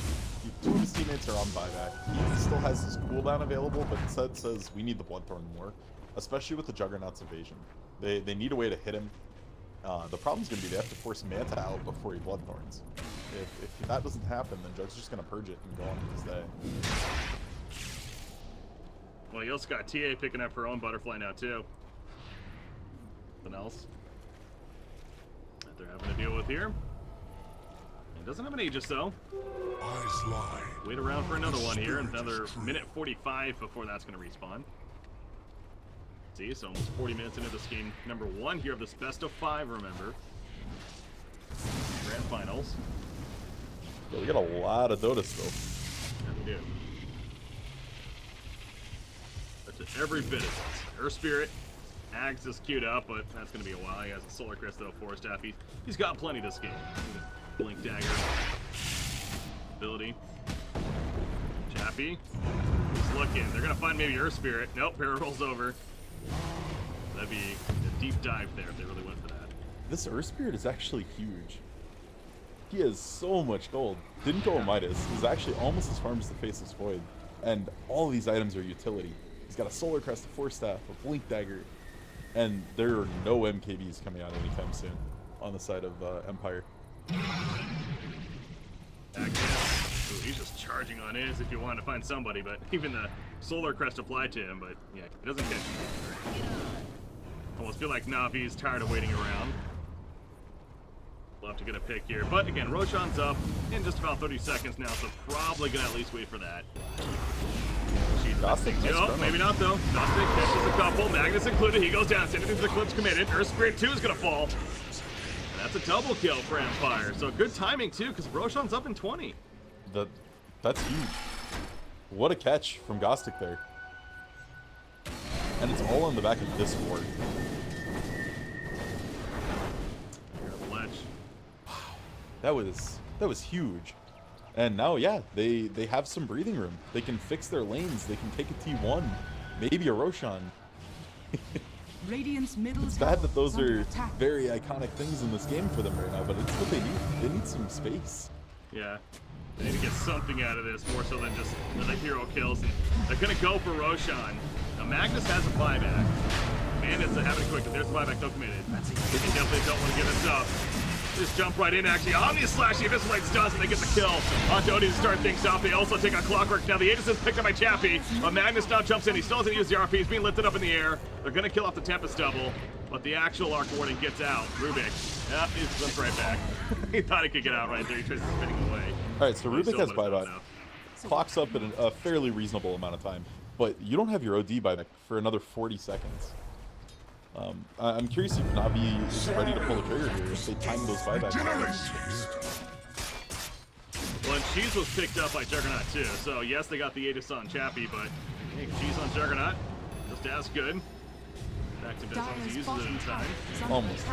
Speaker 2: 2 of his teammates are on buyback. He still has his cooldown available, but instead says we need the Bloodthorn more, especially with the Juggernaut's evasion. They need a way to hit him. The problem's going to be they have to force Manta out before he Bloodthorns. If that doesn't happen, then Jug's just going to purge it and go on with his day.
Speaker 1: well, you also got TA picking up her own butterfly now too. Something else that they're having to deal with here. It doesn't have an Aegis though.
Speaker 4: Eyes lie.
Speaker 1: Wait around for another one here. Another minute 45 before that's going to respawn. See, so almost 40 minutes into this game number 1 here of this best of 5, remember. Grand finals.
Speaker 2: Yeah, we got a lot of Dota still.
Speaker 1: Yeah, we do. That's every bit of it. Earth Spirit. Ags is queued up, but that's going to be a while. He has a Solar Crest though, Force Staff. He's got plenty this game. Blink Dagger. Ability. Chappie. He's looking. They're gonna find maybe Earth Spirit. Nope, Para rolls over. That'd be a deep dive there if they really went for that.
Speaker 2: This Earth Spirit is actually huge. He has so much gold. Didn't go Midas. He's actually almost as farmed as the Faceless Void. And all these items are utility. He's got a Solar Crest, a Force Staff, a Blink Dagger. And there are no MKBs coming out anytime soon on the side of Empire.
Speaker 1: Ooh, he's just charging on his if you want to find somebody, but even the Solar Crest applied to him, but yeah, he doesn't catch him. Almost feel like Navi's tired of waiting around. We'll have to get a pick here. But again, Roshan's up in just about 30 seconds now, so probably gonna at least wait for that.
Speaker 2: Gnostic, nice
Speaker 1: Oh, maybe not though. Gnostic catches a couple, Magnus included. He goes down, sending into the clips committed. Earth Spirit 2 is gonna fall. And that's a double kill for Empire. So good timing too, because Roshan's up in 20.
Speaker 2: That's huge. What a catch from Gnostic there. And it's all on the back of this ward. That was huge. And now, yeah, they have some breathing room. They can fix their lanes. They can take a T1, maybe a Roshan.
Speaker 3: Radiant's middle
Speaker 2: It's bad that those are
Speaker 3: attack.
Speaker 2: very iconic things in this game for them right now, but it's what they need. They need some space.
Speaker 1: Yeah. They need to get something out of this, more so than just the hero kills. And they're gonna go for Roshan. Now Magnus has a buyback. Bandits are having a quick, but there's a buyback though committed. They definitely don't want to give this up. Just jump right in, actually. Omni Slash, the Abyssal Blades does, and they get the kill. On Dota to start things off. They also take a Clockwork. Now the Aegis is picked up by Chappie. But Magnus now jumps in. He still doesn't use the RP. He's being lifted up in the air. They're going to kill off the Tempest double. But the actual Arc Warden gets out. Rubik. Yep, he slips right back. He thought he could get out right there. He tries spinning away.
Speaker 2: Alright, so
Speaker 1: But he
Speaker 2: Rubik
Speaker 1: still
Speaker 2: has
Speaker 1: would've done
Speaker 2: buyback.
Speaker 1: enough.
Speaker 2: Clock's up in a fairly reasonable amount of time. But you don't have your OD buyback for another 40 seconds. I'm curious if Navi is ready to pull the trigger here, if they time those buybacks.
Speaker 1: Well, and Cheese was picked up by Juggernaut too, so yes, they got the Aegis on Chappie, but hey, Cheese on Juggernaut, just as good. Back to business, he uses it in time.
Speaker 2: Almost.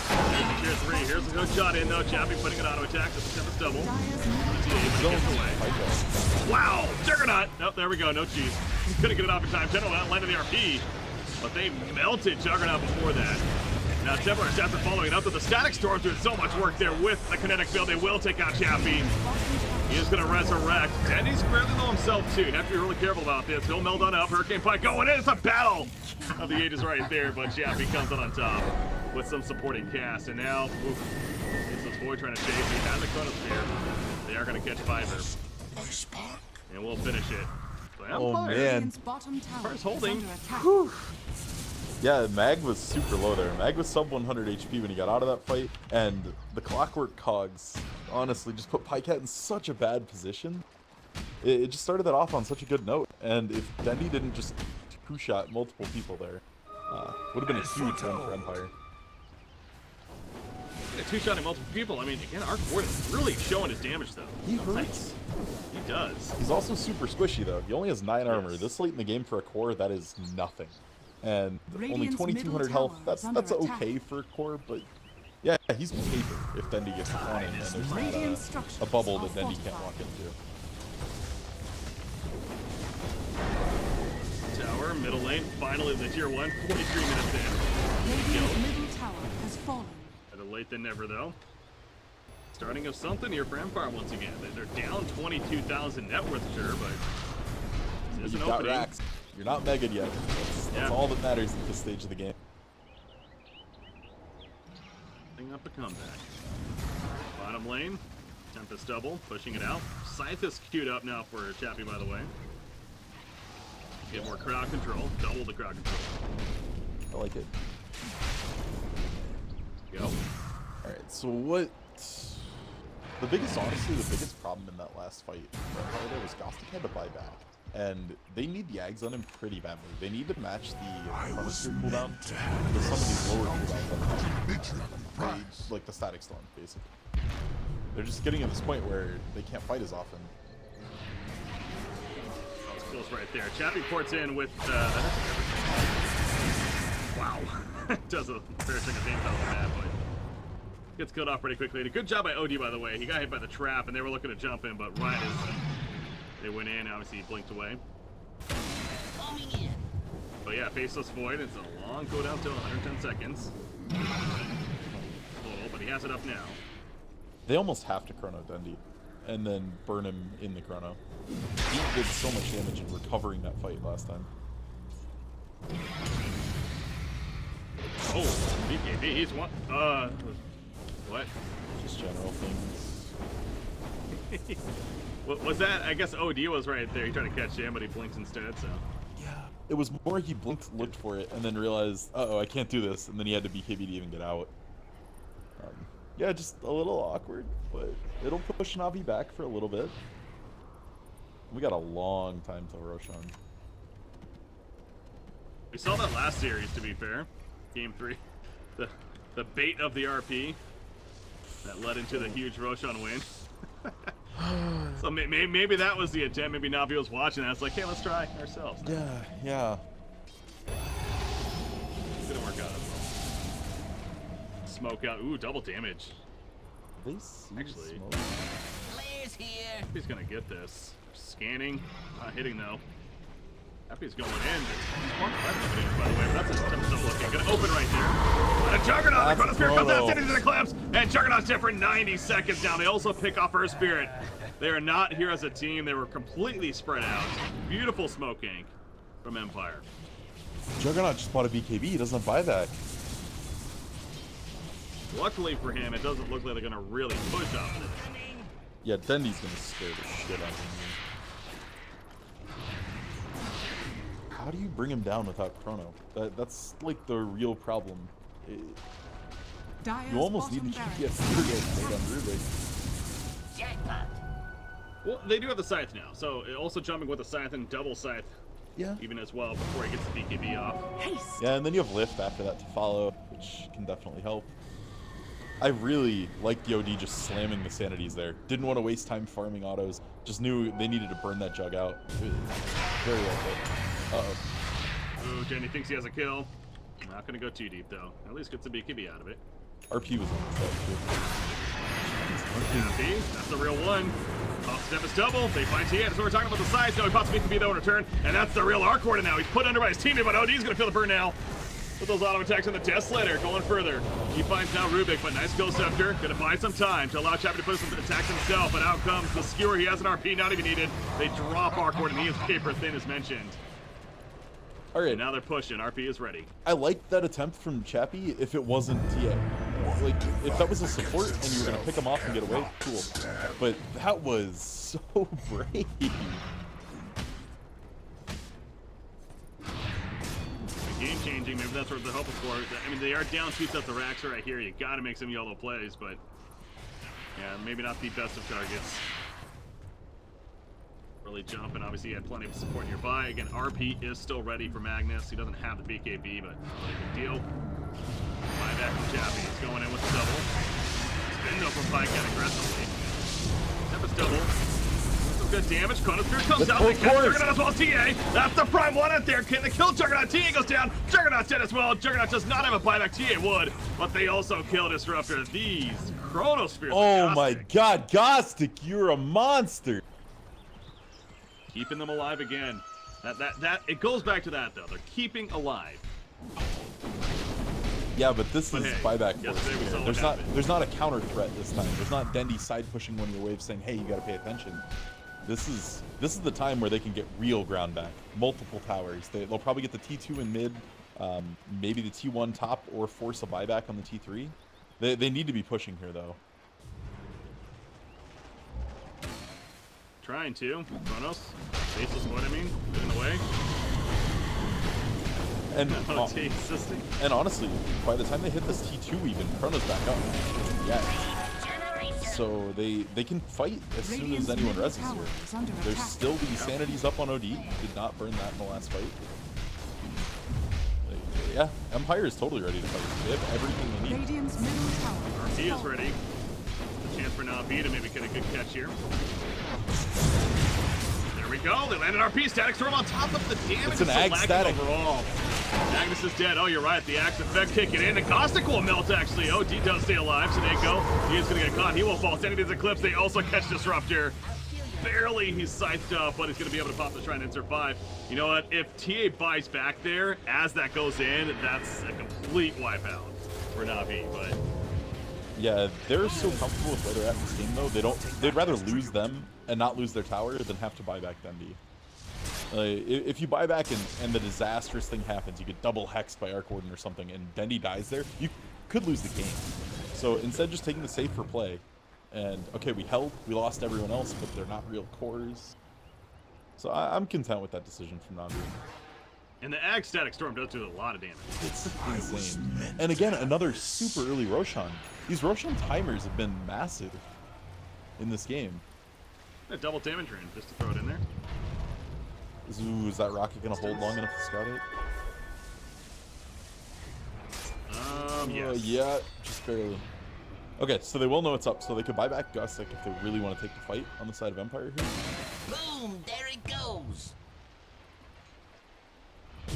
Speaker 1: There's the tier 3, here's the good shot in though, Chappie putting an auto attack, just a Tempest double. Wow, Juggernaut! Nope, there we go, no Cheese. Couldn't get it off in time. General outline of the RP, but they melted Juggernaut before that. Now Templars, after following up with the Static Storm, doing so much work there with the kinetic build. They will take out Chappie. He is going to resurrect, and he's fairly low himself too. You have to be really careful about this. He'll meld on up. Hurricane Pike going in. It's a battle of the Aegis right there, but Chappie comes out on top with some supporting cast. And now, it's this boy trying to chase. He has a Chronosphere. They are going to catch Fiverr, and we'll finish it.
Speaker 2: Oh man.
Speaker 1: Empire's holding.
Speaker 2: Yeah, Mag was super low there. Mag was sub 100 HP when he got out of that fight, and the Clockwork Cogs honestly just put Pycat in such a bad position. It just started that off on such a good note, and if Dendy didn't just two-shot multiple people there, would have been a huge win for Empire.
Speaker 1: Yeah, two-shotting multiple people. I mean, again, Arc Warden is really showing his damage though.
Speaker 2: He hurts.
Speaker 1: He does.
Speaker 2: He's also super squishy though. He only has 9 armor.
Speaker 1: Yes.
Speaker 2: This late in the game for a core, that is nothing. And only
Speaker 3: Radiant's
Speaker 2: 2200
Speaker 3: middle
Speaker 2: health.
Speaker 3: tower
Speaker 2: That's
Speaker 3: is under
Speaker 2: okay
Speaker 3: attack.
Speaker 2: for a core, but yeah, he's paper if Dendy gets on him, and there's
Speaker 3: Radiant
Speaker 2: not a
Speaker 3: structures
Speaker 2: bubble
Speaker 3: are
Speaker 2: that Dendy can't
Speaker 3: fortified.
Speaker 2: walk into.
Speaker 1: Tower, middle lane, finally the tier 1, 43 minutes in.
Speaker 3: Radiant's middle tower has fallen.
Speaker 1: Better late than never though. Starting of something here for Empire once again. They're down 22,000 net worth, sure, but this is
Speaker 2: You've
Speaker 1: an
Speaker 2: got
Speaker 1: opening.
Speaker 2: racks. You're not mega yet. That's
Speaker 1: Yeah.
Speaker 2: all that matters at this stage of the game.
Speaker 1: Setting up a comeback. Bottom lane, Tempest double, pushing it out. Scythe is queued up now for Chappie, by the way. Get more crowd control, double the crowd control.
Speaker 2: I like it.
Speaker 1: Go.
Speaker 2: Alright, so what... The biggest problem in that last fight for Empire there was Gnostic had to buy back. And they need the Ags on him pretty badly. They need to match the Chronosphere cooldown with some of these lower cooldowns, like the Static Storm, basically. They're just getting to this point where they can't fight as often.
Speaker 1: That was close right there. Chappie ports in with, wow. Does a fair chunk of damage out of that, but Gets killed off pretty quickly. A good job by OD, by the way. He got hit by the trap, and they were looking to jump in, but right as they went in, obviously he blinked away.
Speaker 5: Coming in.
Speaker 1: But yeah, Faceless Void. It's a long cooldown till 110 seconds. Total, but he has it up now.
Speaker 2: They almost have to chrono Dundee and then burn him in the chrono. He did so much damage in recovering that fight last time.
Speaker 1: Oh, BKB, he's one. What?
Speaker 2: Just general things.
Speaker 1: What was that? I guess OD was right there. He tried to catch him, but he blinked instead, so.
Speaker 2: Yeah. It was more he blinked, looked for it, and then realized, uh-oh, I can't do this, and then he had to BKB to even get out. Yeah, just a little awkward, but it'll push Navi back for a little bit. We got a long time till Roshan.
Speaker 1: We saw that last series, to be fair. Game 3. The bait of the RP that led into the huge Roshan win. So maybe that was the attempt. Maybe Navi was watching that. It's like, hey, let's try ourselves.
Speaker 2: Yeah, yeah.
Speaker 1: Didn't work out. Smoke out. Ooh, double damage.
Speaker 2: They see
Speaker 1: Actually.
Speaker 2: smoke.
Speaker 5: Players here.
Speaker 1: He's gonna get this. Scanning. Not hitting, though. Happy's going in. By the way, but that's a double looking. Gonna open right here. And a Juggernaut. The Chronosphere comes out, sending to the Eclipse. And Juggernaut's dead for 90 seconds now. They also pick off her Spirit. They are not here as a team. They were completely spread out. Beautiful smoke gank from Empire.
Speaker 2: Juggernaut just bought a BKB. He doesn't buy that.
Speaker 1: Luckily for him, it doesn't look like they're gonna really push off of it.
Speaker 2: Yeah, Dendy's gonna scare the shit out of him. How do you bring him down without Chrono? That's like the real problem. You almost need to keep made on Rubik.
Speaker 5: Jackpot.
Speaker 1: Well, they do have the Scythe now, so also jumping with the Scythe and double Scythe
Speaker 2: Yeah.
Speaker 1: even as well before he gets the BKB off.
Speaker 3: Haste.
Speaker 2: Yeah, and then you have Lift after that to follow, which can definitely help. I really liked the OD just slamming the Sanities there. Didn't want to waste time farming autos. Just knew they needed to burn that Jug out. Very well put. Uh-oh.
Speaker 1: Ooh, Jenny thinks he has a kill. Not gonna go too deep though. At least gets a BKB out of it.
Speaker 2: RP was almost dead too.
Speaker 1: Happy, that's the real one. Top step is double. They find TA. That's what we're talking about the size. No, he possibly could be though in return. And that's the real arc order now. He's put under by his teammate, but OD's gonna feel the burn now. With those auto attacks on the Death Slider, going further. He finds now Rubik, but nice kill Scepter. Gonna buy some time to allow Chappie to put some attacks himself, but out comes the Skewer. He has an RP, not even needed. They drop Arcward, and he is paper thin as mentioned.
Speaker 2: Alright.
Speaker 1: And now they're pushing. RP is ready.
Speaker 2: I liked that attempt from Chappie if it wasn't TA. Like, if that was a support and you were gonna pick him off and get away, cool. But that was so brave.
Speaker 1: Game changing, maybe that's what they're hoping for. I mean, they are down 2 sets of racks right here. You gotta make some yellow plays, but yeah, maybe not the best of targets. Really jumping. Obviously, he had plenty of support nearby. Again, RP is still ready for Magnus. He doesn't have the BKB, but not a big deal. Buyback from Chappie. He's going in with the double. Spin though from Pycat aggressively. Tempest double. Some good damage. Chronosphere comes out. They catch Juggernaut as well as TA. That's the prime one out there. Can they kill Juggernaut? TA goes down. Juggernaut's dead as well. Juggernaut does not have a buyback. TA would, but they also kill Disruptor. These Chronospheres.
Speaker 2: Oh my god, Gostic, you're a monster.
Speaker 1: Keeping them alive again. It goes back to that though. They're keeping alive.
Speaker 2: Yeah, but this is
Speaker 1: hey,
Speaker 2: buyback
Speaker 1: yesterday we
Speaker 2: force.
Speaker 1: saw what
Speaker 2: There's not
Speaker 1: happened.
Speaker 2: there's not a counter threat this time. There's not Dendy side pushing one of your waves saying, hey, you gotta pay attention. This is the time where they can get real ground back. Multiple towers. They'll probably get the T2 in mid, maybe the T1 top, or force a buyback on the T3. They need to be pushing here though.
Speaker 1: Trying to. Chronos. Faceless what I mean. Getting away.
Speaker 2: And
Speaker 1: assisting.
Speaker 2: and honestly, by the time they hit this T2 even, Chrono's back up. Yeah. So they can fight as soon as anyone reses here. There's still the Sanities up on OD. Did not burn that in the last fight. Yeah, Empire is totally ready to fight. They have everything they need.
Speaker 3: Radiant's middle tower.
Speaker 1: He is ready. The chance for NAVI to maybe get a good catch here. There we go. They landed RP. Static Storm on top of the damage.
Speaker 2: It's an ag static.
Speaker 1: Overall. Magnus is dead. Oh, you're right. The axe effect kicking in. The Caustic will melt, actually. Oh, D does stay alive. Sadeko, he is going to get caught. He won't fall. Sending these Eclipse. They also catch Disruptor. Barely he's scythed up, but he's going to be able to pop the Shrine and survive. You know what? If TA buys back there, as that goes in, that's a complete wipeout for NAVI, but...
Speaker 2: Yeah, they're so comfortable with where they're at in this game, though. They'd rather lose them and not lose their tower than have to buy back Dendi. If you buy back and the disastrous thing happens, you get double hexed by Arc Warden or something, and Dendi dies there, you could lose the game. So instead, just taking the safe for play. And, okay, we lost everyone else, but they're not real cores. So I'm content with that decision from NAVI.
Speaker 1: And the Ag Static Storm does do a lot of damage.
Speaker 2: It's insane. And again, another super early Roshan. These Roshan timers have been massive in this game.
Speaker 1: A double damage range, just to throw it in there.
Speaker 2: Ooh, is that rocket going to hold long enough to scout it?
Speaker 1: Yes.
Speaker 2: Yeah, just barely. Okay, so they will know it's up, so they could buy back Gustic if they really want to take the fight on the side of Empire here.
Speaker 5: Boom! There it goes.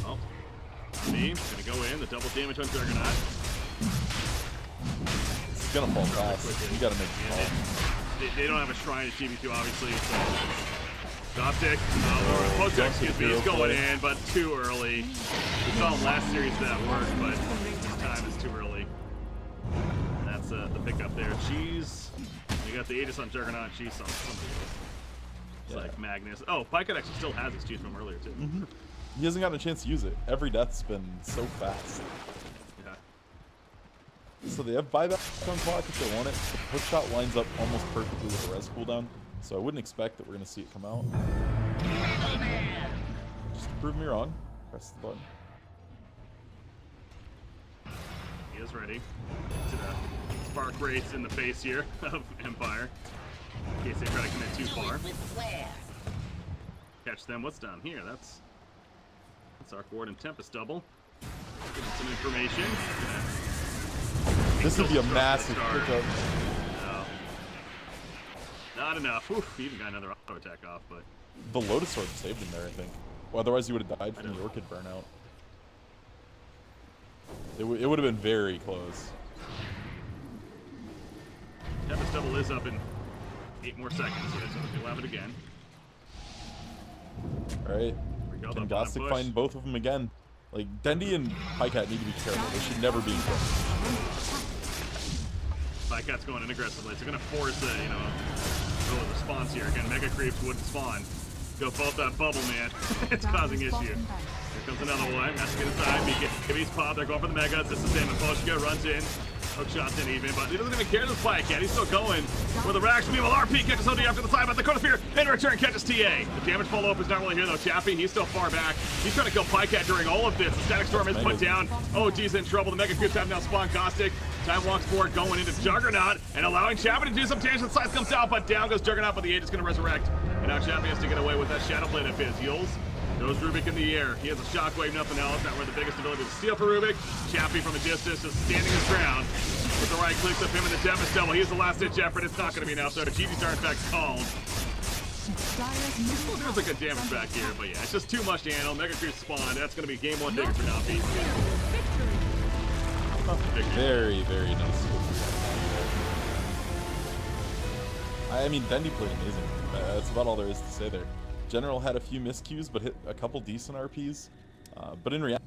Speaker 1: Oh, Steve's gonna go in. The double damage on Juggernaut.
Speaker 2: It's gonna fall fast. You gotta make the call.
Speaker 1: They don't have a shrine at GB2, obviously. So Goptic, excuse me, he's going in, but too early. We saw him last series that worked, but this time is too early. And that's the pickup there. Cheese. You got the Aegis on Juggernaut. Cheese on somebody else. It's like Magnus. Oh, Pycat actually still has his cheese from earlier too.
Speaker 2: He hasn't gotten a chance to use it. Every death's been so fast.
Speaker 1: Yeah.
Speaker 2: So they have buyback on clock if they want it. The push shot lines up almost perfectly with the res cooldown, so I wouldn't expect that we're going to see it come out. Just to prove me wrong, press the button.
Speaker 1: He is ready to the spark rates in the face here of Empire. In case they try to commit too far. Catch them. What's down here? That's Arc Ward and Tempest double. Give them some information.
Speaker 2: This would be a massive pickup.
Speaker 1: No. Not enough. Oof, he even got another auto attack off, but...
Speaker 2: The Lotus Sword saved him there, I think. Well, otherwise he would have died from the Orchid burnout. It would have been very close.
Speaker 1: Tempest double is up in 8 more seconds here, so we'll have it again.
Speaker 2: Alright. Can Gostic find both of them again? Like, Dendi and Pycat need to be careful. They should never be in trouble.
Speaker 1: Pycat's going in aggressively. So going to force a, little response here. Again, Mega Creeps wouldn't spawn. Go both that bubble, man. It's causing issue. Here comes another one. Has to get inside. He's pop. They're going for the Megas. This is Sam and Poshka runs in. Hook shots in even, but he doesn't even care this Pycat. He's still going for the racks. Meanwhile, RP catches OD after the side, but the Chronosphere in return catches TA. The damage follow-up is not really here, though. Chappie, he's still far back. He's trying to kill Pycat during all of this. The Static Storm is put down. OG's in trouble. The Mega Cubes have now spawned Caustic. Time walks forward, going into Juggernaut, and allowing Chappie to do some damage. The size comes out, but down goes Juggernaut, but the Age is going to resurrect. And now Chappie has to get away with that Shadow Blade of his. Yules goes Rubik in the air. He has a shockwave, nothing else. That were the biggest ability to steal for Rubik. Chappie from a distance, just standing his ground. With the right clicks of him in the Tempest double. He has the last-ditch effort. It's not going to be enough, though. The GG Star, in fact, called. Well, there's a good damage back here, but yeah, it's just too much to handle. Mega Creep spawn. That's going to be game 1 bigger for NAVI.
Speaker 2: Very, very nice. I mean, Dendi played amazing. That's about all there is to say there. General had a few miscues, but hit a couple decent RPs. But in reality,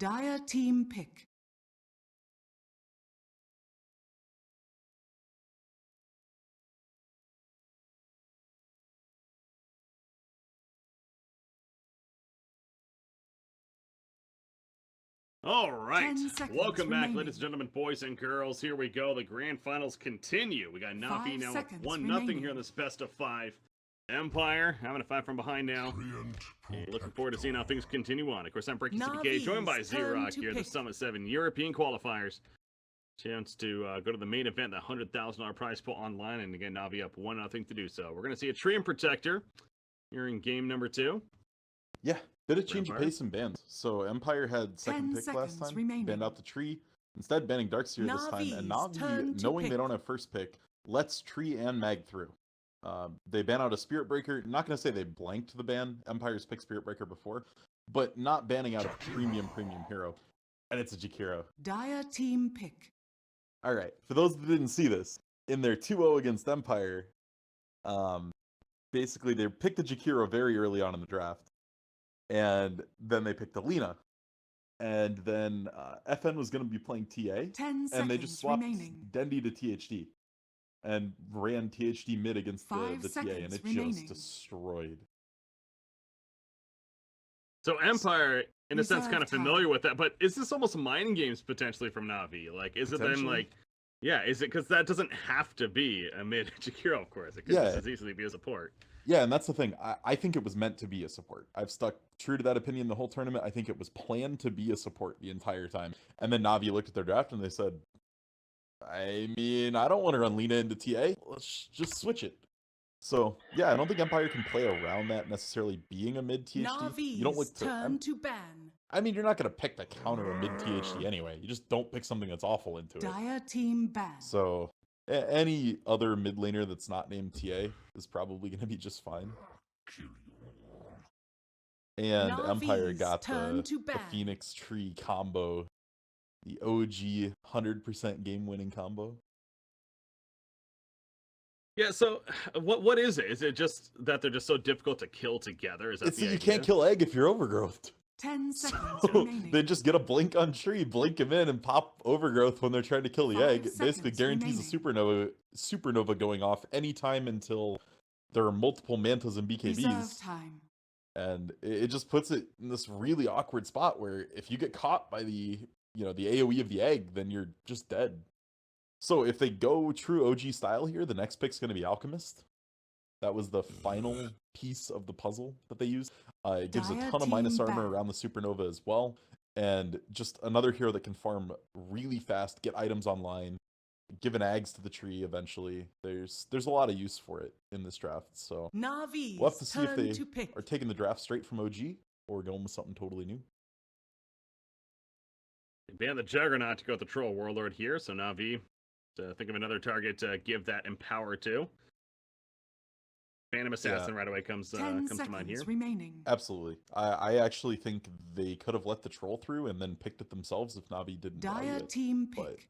Speaker 3: Dire team pick.
Speaker 1: All right,
Speaker 3: 10 seconds
Speaker 1: welcome back,
Speaker 3: remaining.
Speaker 1: ladies and gentlemen, boys and girls. Here we go. The grand finals continue. We got Navi
Speaker 3: 5
Speaker 1: now
Speaker 3: seconds
Speaker 1: 1-0
Speaker 3: remaining.
Speaker 1: here in this best of 5. Empire having a fight from behind now. And looking forward to seeing how things continue on. Of course, I'm Breaking CPK, joined by
Speaker 3: Navi's turn
Speaker 1: Z-Rock
Speaker 3: to
Speaker 1: here, the
Speaker 3: pick.
Speaker 1: Summit 7 European qualifiers. Chance to go to the main event, the $100,000 prize pool online, and again, Navi up 1-0 to do so. We're going to see a Treant Protector here in game number 2.
Speaker 2: Yeah, bit of change of
Speaker 1: Empire.
Speaker 2: pace and bans. So Empire had
Speaker 3: 10
Speaker 2: second pick last
Speaker 3: seconds
Speaker 2: time,
Speaker 3: remaining.
Speaker 2: banned out the tree. Instead, banning Darkseer this time, and
Speaker 3: Navi's turn
Speaker 2: Navi,
Speaker 3: to
Speaker 2: knowing they
Speaker 3: pick.
Speaker 2: don't have first pick, lets tree and mag through. They ban out a Spirit Breaker. Not going to say they blanked the ban. Empire's picked Spirit Breaker before, but not banning out a premium hero. And it's a Jakiro.
Speaker 3: Dire team pick.
Speaker 2: All right, for those that didn't see this, in their 2-0 against Empire, basically they picked the Jakiro very early on in the draft, and then they picked Alina, and then FN was going to be playing TA,
Speaker 3: 10
Speaker 2: and they just
Speaker 3: seconds
Speaker 2: swapped
Speaker 3: remaining.
Speaker 2: Dendi to THD, and ran THD mid against
Speaker 3: 5
Speaker 2: the TA, and
Speaker 3: seconds
Speaker 2: it
Speaker 3: remaining.
Speaker 2: just destroyed.
Speaker 1: So Empire, in a sense,
Speaker 3: Reserve
Speaker 1: kind of
Speaker 3: time.
Speaker 1: familiar with that, but is this almost mind games potentially from Navi? Like, is it then
Speaker 2: Potentially.
Speaker 1: like, yeah, is it because that doesn't have to be a mid Jakiro, of course. It could
Speaker 2: Yeah.
Speaker 1: just as easily be a support.
Speaker 2: Yeah, and that's the thing. I think it was meant to be a support. I've stuck true to that opinion the whole tournament. I think it was planned to be a support the entire time. And then Navi looked at their draft and they said, I mean, I don't want to run Lina into TA. Let's just switch it. So, yeah, I don't think Empire can play around that necessarily being a mid THD. You don't
Speaker 3: Navi's
Speaker 2: look to.
Speaker 3: turn to ban.
Speaker 2: I mean, you're not going to pick to counter a mid THD anyway. You just don't pick something that's awful into it.
Speaker 3: Dire team ban.
Speaker 2: So, any other mid laner that's not named TA is probably going to be just fine. And Empire
Speaker 3: Navi's
Speaker 2: got
Speaker 3: turn
Speaker 2: the
Speaker 3: to ban.
Speaker 2: Phoenix Tree combo, the OG 100% game-winning combo.
Speaker 1: Yeah, so what is it? Is it just that they're just so difficult to kill together? Is that
Speaker 2: It's
Speaker 1: the
Speaker 2: that you
Speaker 1: idea?
Speaker 2: can't kill egg if you're overgrowth.
Speaker 3: 10 seconds
Speaker 2: So
Speaker 3: remaining.
Speaker 2: they just get a blink on tree, blink him in, and pop overgrowth when they're trying to kill the
Speaker 3: 5
Speaker 2: egg. It basically
Speaker 3: seconds
Speaker 2: guarantees a supernova going off anytime until there are multiple mantas and
Speaker 3: Reserve
Speaker 2: BKBs.
Speaker 3: time.
Speaker 2: And it just puts it in this really awkward spot where if you get caught by the AoE of the egg, then you're just dead. So if they go true OG style here, the next pick's going to be Alchemist. That was the final piece of the puzzle that they used. It gives a
Speaker 3: Dire
Speaker 2: ton of minus
Speaker 3: team
Speaker 2: armor
Speaker 3: back.
Speaker 2: around the supernova as well. And just another hero that can farm really fast, get items online, give an ags to the tree eventually. There's a lot of use for it in this draft. So
Speaker 3: Navi's
Speaker 2: we'll have to see if
Speaker 3: turn
Speaker 2: they
Speaker 3: to pick.
Speaker 2: are taking the draft straight from OG or going with something totally new.
Speaker 1: Ban the Juggernaut to go with the Troll Warlord here, so Navi to think of another target to give that Empower to. Phantom Assassin right away comes
Speaker 3: 10
Speaker 1: to mind here.
Speaker 3: seconds remaining.
Speaker 2: Absolutely. I actually think they could have let the troll through and then picked it themselves if Navi didn't value
Speaker 3: Dire
Speaker 2: it.
Speaker 3: team
Speaker 2: but-
Speaker 3: pick.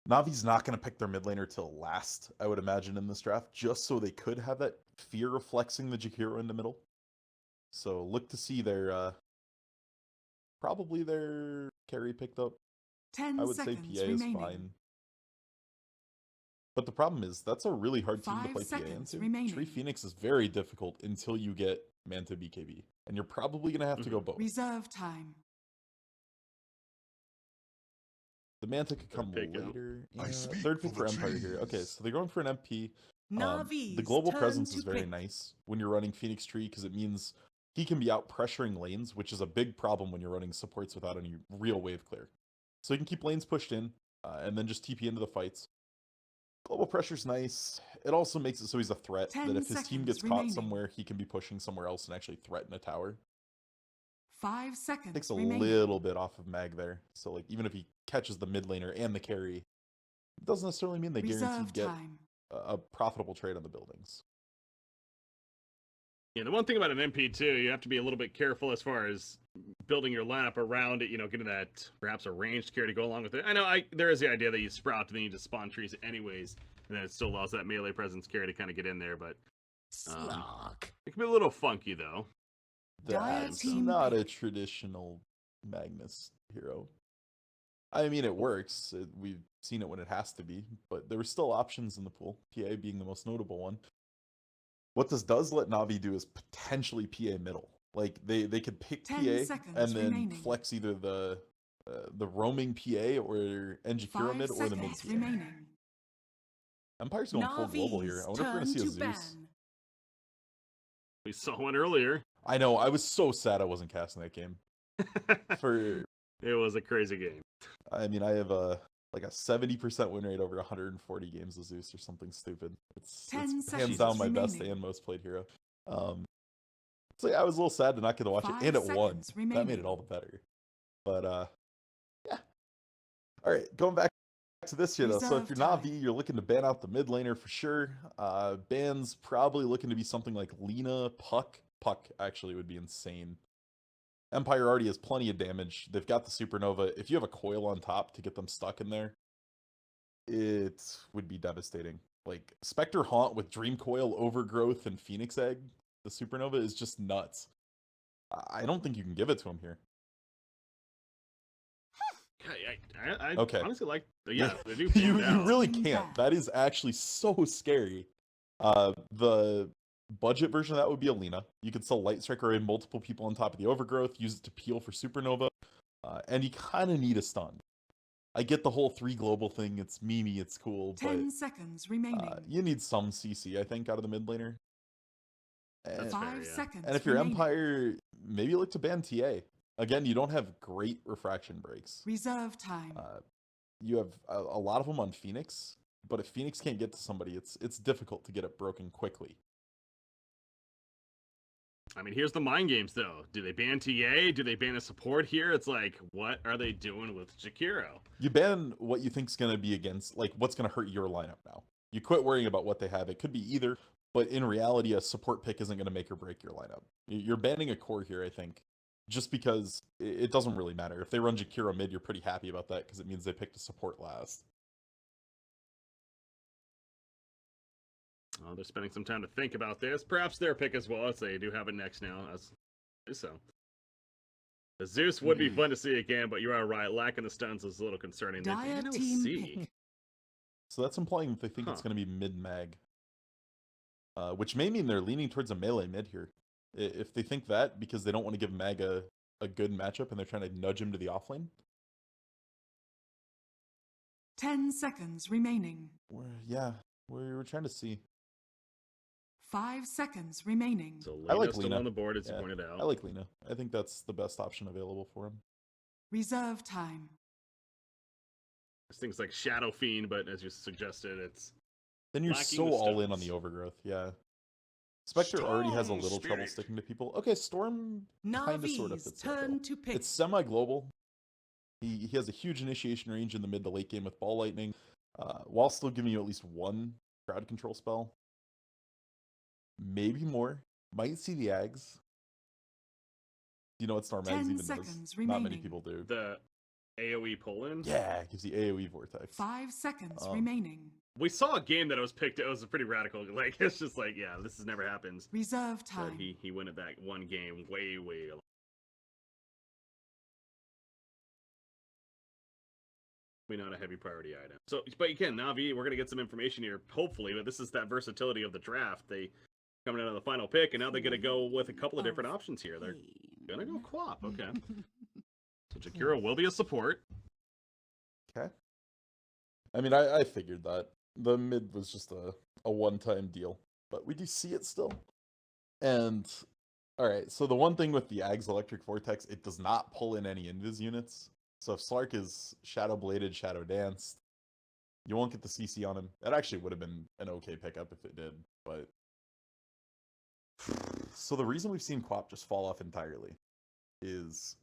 Speaker 2: Navi's not going to pick their mid laner till last, I would imagine, in this draft, just so they could have that fear of flexing the Jakiro in the middle. So look to see their probably their carry picked up.
Speaker 3: 10
Speaker 2: I would say
Speaker 3: seconds
Speaker 2: PA
Speaker 3: remaining.
Speaker 2: is fine. But the problem is that's a really hard team to
Speaker 3: 5
Speaker 2: play PA
Speaker 3: seconds
Speaker 2: into.
Speaker 3: remaining.
Speaker 2: Tree Phoenix is very difficult until you get Manta BKB. And you're probably going to have to go both.
Speaker 3: Reserve time.
Speaker 2: The Manta could come
Speaker 1: pick out.
Speaker 2: later.
Speaker 4: I
Speaker 2: Yeah,
Speaker 4: speak
Speaker 2: third pick
Speaker 4: for
Speaker 2: for
Speaker 4: the
Speaker 2: Empire here. Okay,
Speaker 4: trees.
Speaker 2: so they're going for an MP.
Speaker 3: Navi's
Speaker 2: The global
Speaker 3: turn
Speaker 2: presence
Speaker 3: to
Speaker 2: is very
Speaker 3: pick.
Speaker 2: nice when you're running Phoenix Tree because it means he can be out pressuring lanes, which is a big problem when you're running supports without any real wave clear. So you can keep lanes pushed in and then just TP into the fights. Global pressure's nice. It also makes it so he's a threat
Speaker 3: 10
Speaker 2: that if his team
Speaker 3: seconds
Speaker 2: gets
Speaker 3: remaining.
Speaker 2: caught somewhere, he can be pushing somewhere else and actually threaten a tower.
Speaker 3: 5 seconds
Speaker 2: Takes a
Speaker 3: remaining.
Speaker 2: little bit off of Mag there. So like even if he catches the mid laner and the carry, it doesn't necessarily mean they
Speaker 3: Reserve
Speaker 2: guaranteed get
Speaker 3: time.
Speaker 2: a profitable trade on the buildings.
Speaker 1: Yeah, the one thing about an MP2, you have to be a little bit careful as far as building your lineup around it, getting that perhaps a ranged carry to go along with it. I know there is the idea that you sprout and then you just spawn trees anyways, and then it still allows that melee presence carry to kind of get in there, but
Speaker 5: Slog.
Speaker 1: it can be a little funky though.
Speaker 3: Dire
Speaker 2: That's
Speaker 3: team
Speaker 2: not a
Speaker 3: pick.
Speaker 2: traditional Magnus hero. I mean, it works. We've seen it when it has to be, but there were still options in the pool, PA being the most notable one. What this does let Navi do is potentially PA middle. Like, they could pick
Speaker 3: 10
Speaker 2: PA
Speaker 3: seconds
Speaker 2: and then
Speaker 3: remaining.
Speaker 2: flex either the roaming PA or Enjikiro
Speaker 3: 5
Speaker 2: mid or the mid
Speaker 3: seconds
Speaker 2: PA.
Speaker 3: remaining.
Speaker 2: Empire's going full global here. I wonder if we're going to see a Zeus.
Speaker 3: Ban.
Speaker 1: We saw one earlier.
Speaker 2: I know, I was so sad I wasn't casting that game.
Speaker 1: It was a crazy game.
Speaker 2: I mean, I have a 70% win rate over 140 games of Zeus or something stupid. It's hands down my best and most played hero. So yeah, I was a little sad to not get to watch it, and it won. That made it all the better. But yeah. All right, going back to this here though. So if you're Navi, you're looking to ban out the mid laner for sure. Bans probably looking to be something like Lina, Puck. Puck actually would be insane. Empire already has plenty of damage. They've got the Supernova. If you have a coil on top to get them stuck in there, it would be devastating. Like, Spectre Haunt with Dream Coil, Overgrowth, and Phoenix Egg, the Supernova is just nuts. I don't think you can give it to him here.
Speaker 1: I
Speaker 2: okay.
Speaker 1: honestly like, yeah, they do
Speaker 2: you really can't. That is actually so scary. The budget version of that would be Alina. You could sell Light Strike Array, multiple people on top of the Overgrowth, use it to peel for Supernova, and you kind of need a stun. I get the whole 3 global thing, it's memey, it's cool,
Speaker 3: 10 seconds remaining.
Speaker 2: You need some CC, I think, out of the mid laner.
Speaker 3: And, 5 seconds
Speaker 2: and if you're Empire, maybe look to ban TA. Again, you don't have great refraction breaks.
Speaker 3: Reserve time.
Speaker 2: You have a lot of them on Phoenix, but if Phoenix can't get to somebody, it's difficult to get it broken quickly.
Speaker 1: I mean, here's the mind games, though. Do they ban TA? Do they ban a support here? It's like, what are they doing with Jakiro?
Speaker 2: You ban what you think's going to be against, like, what's going to hurt your lineup now. You quit worrying about what they have. It could be either, but in reality, a support pick isn't going to make or break your lineup. You're banning a core here, I think, just because it doesn't really matter. If they run Jakiro mid, you're pretty happy about that because it means they picked a support last.
Speaker 1: Well, they're spending some time to think about this. Perhaps their pick as well, as they do have it next now. So, the Zeus would be fun to see again, but you are right. Lacking the stuns is a little concerning.
Speaker 3: Dire team pick.
Speaker 2: So that's implying that they think it's going to be mid-mag. Which may mean they're leaning towards a melee mid here. If they think that, because they don't want to give Mag a good matchup and they're trying to nudge him to the offlane.
Speaker 3: 10 seconds remaining.
Speaker 2: We're trying to see.
Speaker 3: 5 seconds remaining.
Speaker 1: So
Speaker 2: I like
Speaker 1: still
Speaker 2: Lina
Speaker 1: on the board, as you pointed out.
Speaker 2: I like Lina. I think that's the best option available for him.
Speaker 3: Reserve time.
Speaker 1: There's things like Shadow Fiend, but as you suggested, it's
Speaker 2: then you're so all in on the Overgrowth. Yeah. Spectre already has a little trouble sticking to people. Okay, Storm kind of sort of fits
Speaker 3: turn to pick.
Speaker 2: It's semi-global. He has a huge initiation range in the mid to late game with Ball Lightning, while still giving you at least one crowd control spell. Maybe more. Might see the Ags. You know what Storm Ags even does? Not many people do.
Speaker 1: The AoE pull-in?
Speaker 2: Yeah, it gives the AoE Vortex.
Speaker 3: 5 seconds remaining.
Speaker 1: We saw a game that was picked. It was pretty radical. Like, it's just like, yeah, this has never happened.
Speaker 3: Reserve time.
Speaker 1: But he went at that one game way along. Not a heavy priority item. So, but again, Navi, we're gonna get some information here, hopefully. But this is that versatility of the draft. They coming out of the final pick, and now they're gonna go with a couple of different options here. They're gonna go Quap. Okay. So Jakiro will be a support.
Speaker 2: Okay. I mean, I figured that. The mid was just a one-time deal, but we do see it still. And, alright, so the one thing with the Ags Electric Vortex, it does not pull in any Invis units. So if Slark is Shadow Bladed, Shadow Danced, you won't get the CC on him. That actually would have been an okay pickup if it did, but... So the reason we've seen Quap just fall off entirely is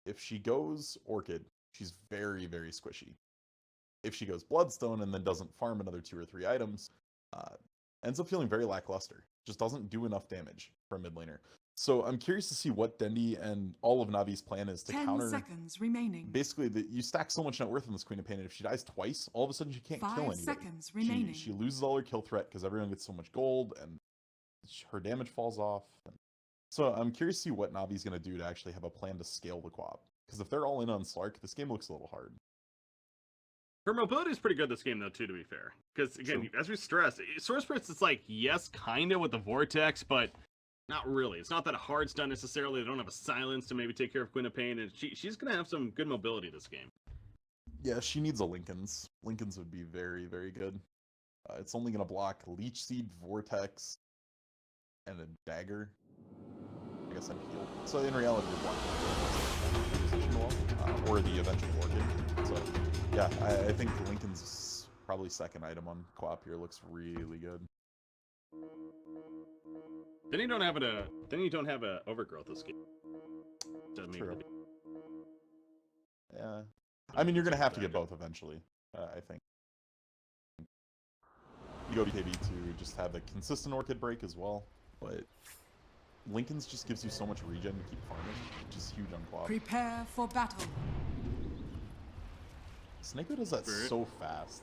Speaker 2: if she goes Orchid, she's very, very squishy. If she goes Bloodstone and then doesn't farm another 2 or 3 items, ends up feeling very lackluster. Just doesn't do enough damage for a mid laner. So I'm curious to see what Dendi and all of Navi's plan is to
Speaker 3: 10
Speaker 2: counter.
Speaker 3: Seconds remaining.
Speaker 2: Basically, you stack so much net worth in this Queen of Pain, and if she dies twice, all of a sudden she can't kill anybody.
Speaker 3: 5 seconds remaining.
Speaker 2: She loses all her kill threat because everyone gets so much gold, and her damage falls off. So I'm curious to see what Navi's going to do to actually have a plan to scale the Quap. Because if they're all in on Slark, this game looks a little hard.
Speaker 1: Her mobility is pretty good this game, though, too, to be fair. Because, again,
Speaker 2: True.
Speaker 1: as we stressed, Sword Spirit's, it's like, yes, kind of with the Vortex, but not really. It's not that a hard stun necessarily. They don't have a silence to maybe take care of Queen of Pain, and she's going to have some good mobility this game.
Speaker 2: Yeah, she needs a Lincoln's. Lincoln's would be very, very good. It's only going to block Leech Seed, Vortex, and a Dagger. I guess I'm healed. So in reality, you're blocking position well, or the eventual Orchid. So yeah, I think Lincoln's probably second item on co-op here looks really good.
Speaker 1: Then you don't have a Overgrowth this game. Doesn't make
Speaker 2: True.
Speaker 1: it.
Speaker 2: Yeah. I mean, you're going to have to get both eventually, I think. You go to KB to just have a consistent Orchid break as well, but Lincoln's just gives you so much regen to keep farming, which is huge on co-op.
Speaker 3: Prepare for battle.
Speaker 2: Snako does that so fast.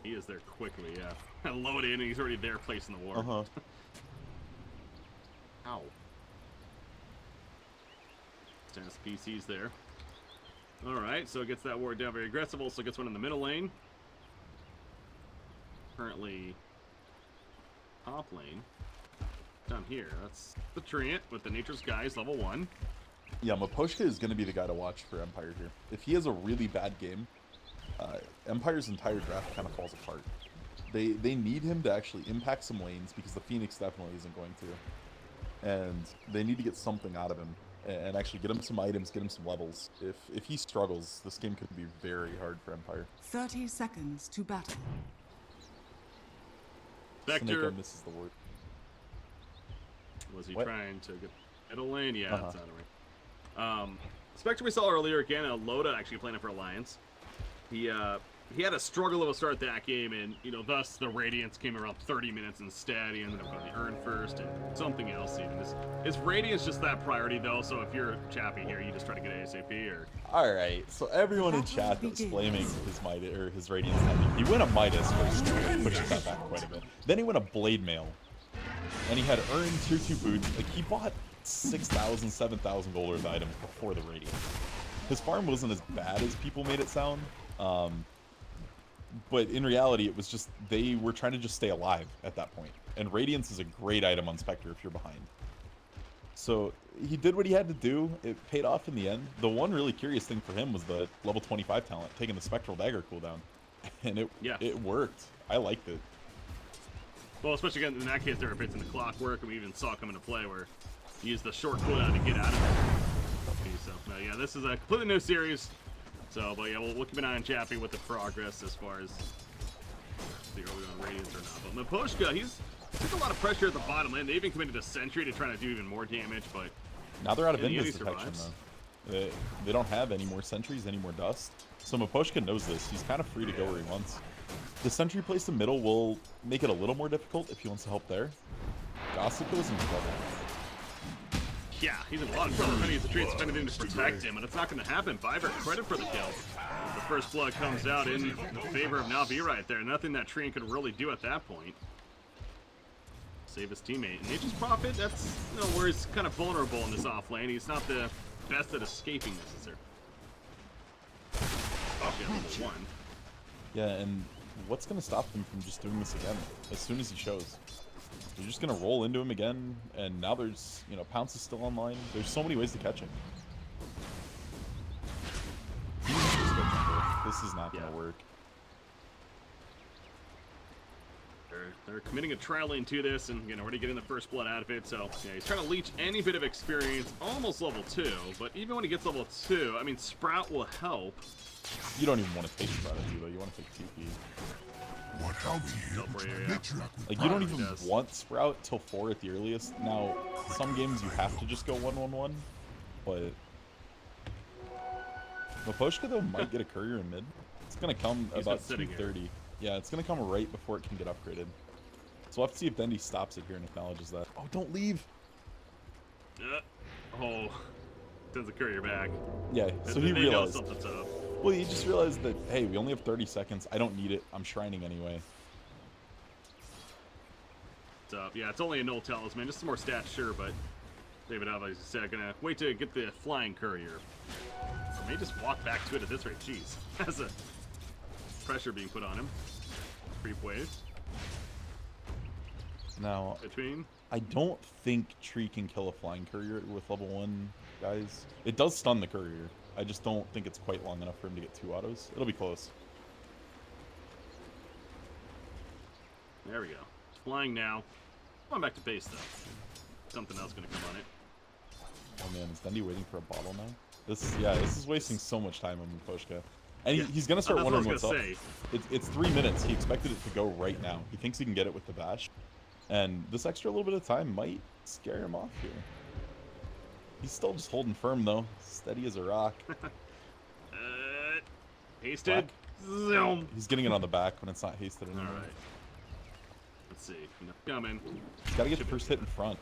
Speaker 1: He is there quickly, yeah. Load in, and he's already there placing the ward.
Speaker 2: Uh-huh.
Speaker 1: Ow. Stands PC's there. Alright, so it gets that ward down very aggressive. Also gets one in the middle lane. Currently, top lane. Down here, that's the Treant with the Nature's Guise, level 1.
Speaker 2: Yeah, Miposhka is going to be the guy to watch for Empire here. If he has a really bad game, Empire's entire draft kind of falls apart. They need him to actually impact some lanes because the Phoenix definitely isn't going to. And they need to get something out of him and actually get him some items, get him some levels. If he struggles, this game could be very hard for Empire.
Speaker 3: 30 seconds to battle.
Speaker 1: Vector.
Speaker 2: Misses the ward.
Speaker 1: Was he
Speaker 2: What?
Speaker 1: trying to get middle lane? Yeah, that's not right. Spectre we saw earlier again. Loda actually playing it for Alliance. He had a struggle of a start that game, and thus the Radiance came around 30 minutes instead. He ended up going the Urn first and something else even. Is Radiance just that priority though? So if you're Chappie here, you just try to get ASAP or?
Speaker 2: All right, so everyone in chat that was flaming his Radiance timing, he went a Midas first, pushes that back quite a bit. Then he went a Blade Mail, and he had Urn tier 2 boots. Like he bought 6,000, 7,000 gold worth items before the Radiance. His farm wasn't as bad as people made it sound. But in reality, it was just they were trying to just stay alive at that point. And Radiance is a great item on Spectre if you're behind. So he did what he had to do. It paid off in the end. The one really curious thing for him was the level 25 talent, taking the Spectral Dagger cooldown. And it worked. I liked it.
Speaker 1: Well, especially again in that case, there were bits in the clockwork, and we even saw it come into play where he used the short cooldown to get out of it. So, yeah, this is a completely new series. So, but yeah, we'll keep an eye on Chappie with the progress as far as the early on Radiance or not. But Miposhka, he's a lot of pressure at the bottom lane. They even committed a Sentry to try to do even more damage, but
Speaker 2: now they're out of Invis detection though. They don't have any more sentries, any more dust. So Miposhka knows this. He's kind of free to go where he wants. The sentry placed in the middle will make it a little more difficult if he wants to help there. Gossip goes in trouble.
Speaker 1: Yeah, he's in a lot of trouble. He has the Treant spending to protect him, and it's not going to happen. Viver, credit for the kill. The first blood comes out in favor of NAVI right there. Nothing that Treant could really do at that point. Save his teammate. And Nature's Prophet, that's where he's kind of vulnerable in this off lane. He's not the best at escaping necessarily. Level 1.
Speaker 2: Yeah, and what's going to stop them from just doing this again as soon as he shows? They're just going to roll into him again, and now there's, Pounce is still online. There's so many ways to catch him. This is not going to work.
Speaker 1: They're committing a trial lane to this, and already getting the first blood out of it. So yeah, he's trying to leech any bit of experience, almost level 2. But even when he gets level 2, I mean, Sprout will help.
Speaker 2: You don't even want to take Sprout at you though. You want to take TP.
Speaker 4: What have you?
Speaker 2: Like you don't even want Sprout till 4 at the earliest. Now, some games you have to just go 1-1-1, but Miposhka though might get a courier in mid. It's gonna come about 2:30. Yeah, it's gonna come right before it can get upgraded. So we'll have to see if Dendi stops it here and acknowledges that. Oh, don't leave!
Speaker 1: Sends the courier back.
Speaker 2: Yeah, so he realized.
Speaker 1: Something's up.
Speaker 2: Well, he just realized that, hey, we only have 30 seconds. I don't need it. I'm shrining anyway.
Speaker 1: So, yeah, it's only a null talisman. Just some more stats, sure, but David, as you said, gonna wait to get the flying courier. Or may just walk back to it at this rate. Jeez. Has a pressure being put on him. Creep wave.
Speaker 2: Now,
Speaker 1: Between.
Speaker 2: I don't think Tree can kill a flying courier with level 1 guys. It does stun the courier. I just don't think it's quite long enough for him to get 2 autos. It'll be close.
Speaker 1: There we go. It's flying now. Going back to base, though. Something else going to come on it.
Speaker 2: Oh man, is Dundee waiting for a bottle now? This is wasting so much time on Miposhka. And
Speaker 1: Yeah.
Speaker 2: he's going to start wondering what's up.
Speaker 1: Say.
Speaker 2: It's 3 minutes. He expected it to go right now. He thinks he can get it with the bash. And this extra little bit of time might scare him off here. He's still just holding firm, though. Steady as a rock.
Speaker 1: Hasted. Zoom.
Speaker 2: He's getting it on the back when it's not hasted anymore.
Speaker 1: All right. Let's see. Coming.
Speaker 2: He's got to get the first hit in front.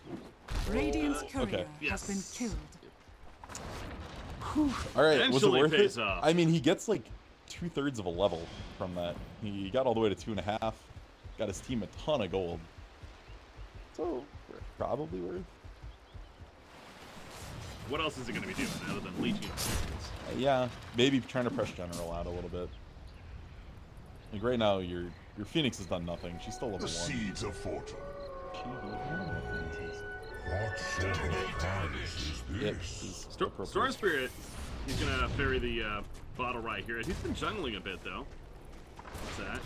Speaker 3: Radiant's courier
Speaker 1: Yes.
Speaker 3: has been killed.
Speaker 2: All right, was it
Speaker 1: Eventually
Speaker 2: worth
Speaker 1: pays
Speaker 2: it?
Speaker 1: off.
Speaker 2: I mean, he gets like 2/3 of a level from that. He got all the way to 2.5. Got his team a ton of gold. So, probably worth.
Speaker 1: What else is he going to be doing other than leeching?
Speaker 2: Yeah, maybe trying to press General out a little bit. Like right now, your Phoenix has done nothing. She's still level
Speaker 4: The
Speaker 2: 1.
Speaker 4: seeds of fortune.
Speaker 2: She what Phoenix is.
Speaker 4: What sort of prize is
Speaker 2: Yep,
Speaker 4: this?
Speaker 2: is
Speaker 1: Storm
Speaker 2: appropriate.
Speaker 1: Spirit. He's going to ferry the bottle right here. He's been jungling a bit, though. What's that?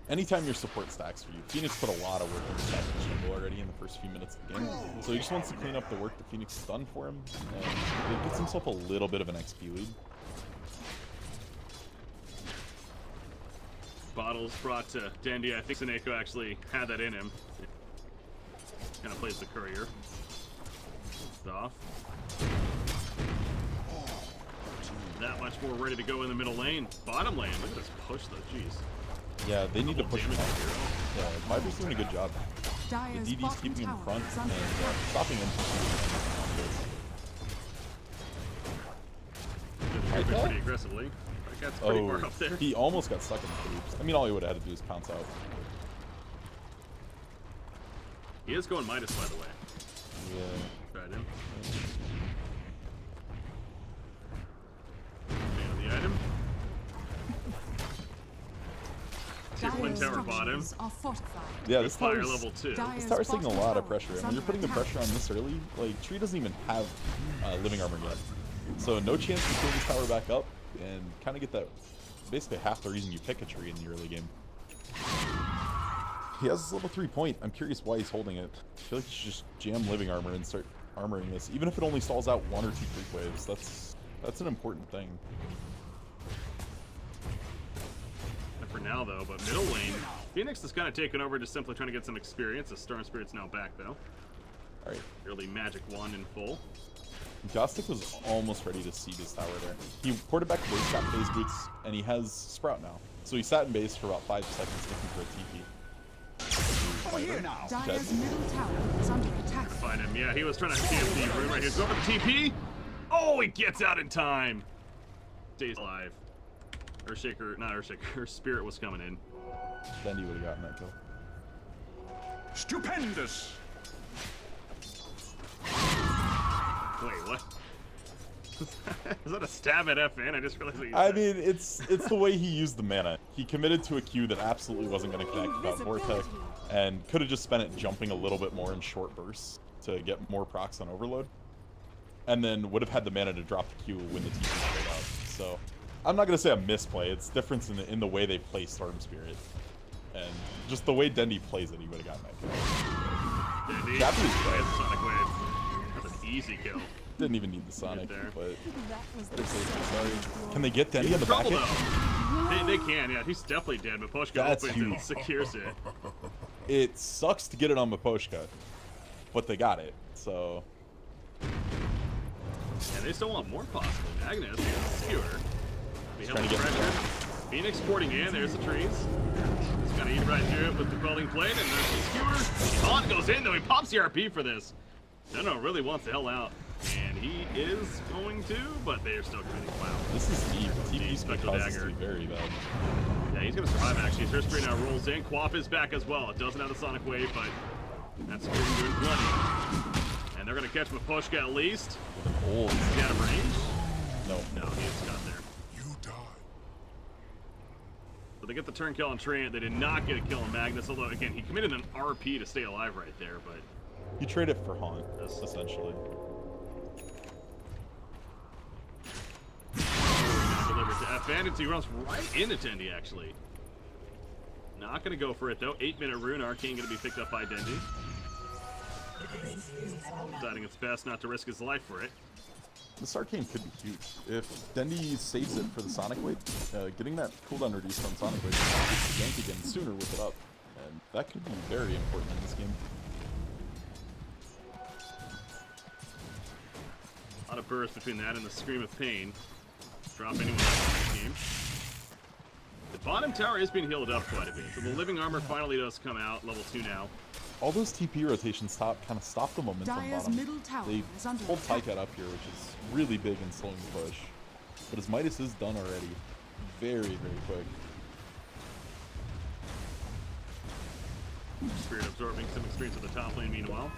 Speaker 2: Anytime your support stacks for you, Phoenix put a lot of work into stacking jungle already in the first few minutes of the game. So he just wants to clean up the work that Phoenix has done for him, and it gets himself a little bit of an XP lead.
Speaker 1: Bottles brought to Dandy. I think Seneko actually had that in him. Kind of plays the courier. Off. That much more ready to go in the middle lane. Bottom lane. Look at this push, though. Jeez.
Speaker 2: Yeah, they need to
Speaker 1: Double
Speaker 2: push him
Speaker 1: damage
Speaker 2: out.
Speaker 1: here.
Speaker 2: Yeah, Viper's doing a good job. The
Speaker 3: Dire's
Speaker 2: DD's
Speaker 3: bottom
Speaker 2: keeping him in
Speaker 3: tower
Speaker 2: front
Speaker 3: is
Speaker 2: and
Speaker 3: under attack.
Speaker 2: stopping him.
Speaker 1: Moving pretty aggressively. That guy's pretty far up there.
Speaker 2: He almost got stuck in the creeps. I mean, all he would have had to do is pounce out.
Speaker 1: He is going Midas, by the way.
Speaker 2: Yeah.
Speaker 1: Tried him. Man, the item. Twin
Speaker 3: Dire's
Speaker 1: tower bottom.
Speaker 3: structures are fortified.
Speaker 2: Yeah, this
Speaker 1: Fire
Speaker 2: tower's,
Speaker 1: level 2.
Speaker 2: this tower's taking a lot of pressure. And when
Speaker 3: Under
Speaker 2: you're putting the
Speaker 3: attack.
Speaker 2: pressure on this early, like, Tree doesn't even have living armor yet. So no chance to pull this tower back up and kind of get that, basically half the reason you pick a Tree in the early game. He has this level 3 point. I'm curious why he's holding it. I feel like he should just jam living armor and start armoring this. Even if it only stalls out 1 or 2 creep waves, that's an important thing.
Speaker 1: And for now, though, but middle lane, Phoenix is kind of taken over, just simply trying to get some experience. The Storm Spirit's now back, though.
Speaker 2: Alright.
Speaker 1: Early magic wand in full.
Speaker 2: Gostic was almost ready to siege his tower there. He ported back to base, got phase boots, and he has Sprout now. So he sat in base for about 5 seconds looking for a TP.
Speaker 3: Dire's middle tower is under attack.
Speaker 1: Find him. Yeah, he was trying to camp the room right here. Go for the TP. Oh, he gets out in time. Stays alive. Earthshaker, not Earthshaker, Spirit was coming in.
Speaker 2: Then he would have gotten that kill.
Speaker 4: Stupendous!
Speaker 1: Wait, what? Is that a stab at FN? I just realized what you
Speaker 2: I
Speaker 1: said.
Speaker 2: mean, it's the way he used the mana. He committed to a Q that absolutely wasn't going to connect without Vortex, and could have just spent it jumping a little bit more in short bursts to get more procs on Overload, and then would have had the mana to drop the Q when the TP straight out. So, I'm not going to say a misplay. It's difference in the way they play Storm Spirit, and just the way Dendy plays it, he would have gotten that kill.
Speaker 1: Dandy.
Speaker 2: Chappie is
Speaker 1: Wait,
Speaker 2: good.
Speaker 1: Sonic Wave. That's an easy kill.
Speaker 2: Didn't even need the Sonic,
Speaker 1: there.
Speaker 2: but
Speaker 3: That was
Speaker 2: better
Speaker 3: the
Speaker 2: safe than sorry. Can they get Dendy on the back
Speaker 1: Trouble,
Speaker 2: end?
Speaker 1: though. They can, yeah. He's definitely dead, but Poshka
Speaker 2: That's
Speaker 1: opens and
Speaker 2: huge.
Speaker 1: secures it.
Speaker 2: It sucks to get it on Miposhka, but they got it, so...
Speaker 1: Yeah, they still want more possibly. Magnus, here's a skewer. We held
Speaker 2: trying
Speaker 1: the
Speaker 2: to get
Speaker 1: pressure. Phoenix porting in, there's the trees. He's gonna eat right through it with the quelling plate, and there's the skewer. On goes in, though. He pops the RP for this. No, really wants the hell out. And he is going to, but they are still committing. Wow.
Speaker 2: This is deep. TP's
Speaker 1: Spectral
Speaker 2: causes
Speaker 1: dagger.
Speaker 2: to be very bad.
Speaker 1: Yeah, he's gonna survive actually. His Spirit now rolls in. Quap is back as well. It doesn't have the Sonic Wave, but that's Spirit doing plenty. And they're gonna catch Miposhka at least.
Speaker 2: With an old...
Speaker 1: He's out of range.
Speaker 2: No.
Speaker 1: No, he just got there.
Speaker 4: You die.
Speaker 1: So they get the turn kill on Treant. They did not get a kill on Magnus, although, again, he committed an RP to stay alive right there, but...
Speaker 2: You trade it for Haunt, essentially.
Speaker 1: Delivers to FN, and he runs right into Dendi, actually. Not going to go for it, though. 8-minute rune. Arcane going to be picked up by Dendi. Deciding it's best not to risk his life for it.
Speaker 2: This Arcane could be huge. If Dendi saves it for the Sonic Wave, getting that cooldown reduced on Sonic Wave gets the gank again sooner with it up. And that could be very important in this game.
Speaker 1: A lot of burst between that and the Scream of Pain. Drop anyone else in the game. The bottom tower is being healed up quite a bit, so the living armor finally does come out, level 2 now.
Speaker 2: All those TP rotations kind of stop the momentum
Speaker 3: Dire's
Speaker 2: bottom.
Speaker 3: middle tower
Speaker 2: They
Speaker 3: is under
Speaker 2: pulled
Speaker 3: attack.
Speaker 2: Tycat up here, which is really big in slowing the push. But his Midas is done already. Very, very quick.
Speaker 1: Spirit absorbing some experience at the top lane meanwhile.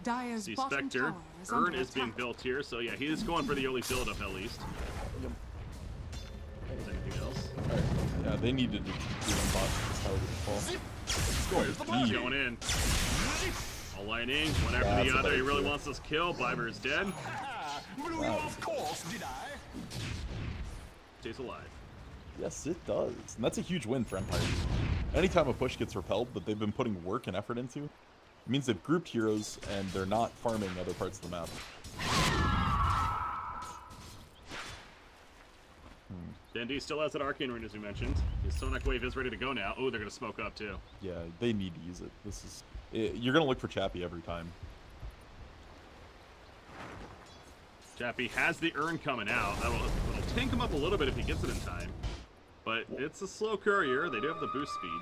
Speaker 3: Dire's
Speaker 1: See
Speaker 3: bottom
Speaker 1: Spectre.
Speaker 3: tower is under
Speaker 1: Urn is being
Speaker 3: attack.
Speaker 1: built here, so yeah, he is going for the early build-up at least. Is anything else?
Speaker 2: Alright. Yeah, they needed to do one bot this tower didn't fall.
Speaker 1: He's going in. All lightning, one after
Speaker 2: That's
Speaker 1: the
Speaker 2: a
Speaker 1: other. He
Speaker 2: better
Speaker 1: really
Speaker 2: kill.
Speaker 1: wants this kill. Biber is dead.
Speaker 4: Blew you off course, did I?
Speaker 1: Stays alive.
Speaker 2: Yes, it does. And that's a huge win for Empire. Anytime a push gets repelled that they've been putting work and effort into, it means they've grouped heroes and they're not farming other parts of the map.
Speaker 1: Dendi still has that Arcane Rune, as we mentioned. His Sonic Wave is ready to go now. Oh, they're going to smoke up, too.
Speaker 2: Yeah, they need to use it. This is... You're going to look for Chappie every time.
Speaker 1: Chappie has the Urn coming out. That'll tank him up a little bit if he gets it in time. But it's a slow courier. They do have the boost speed.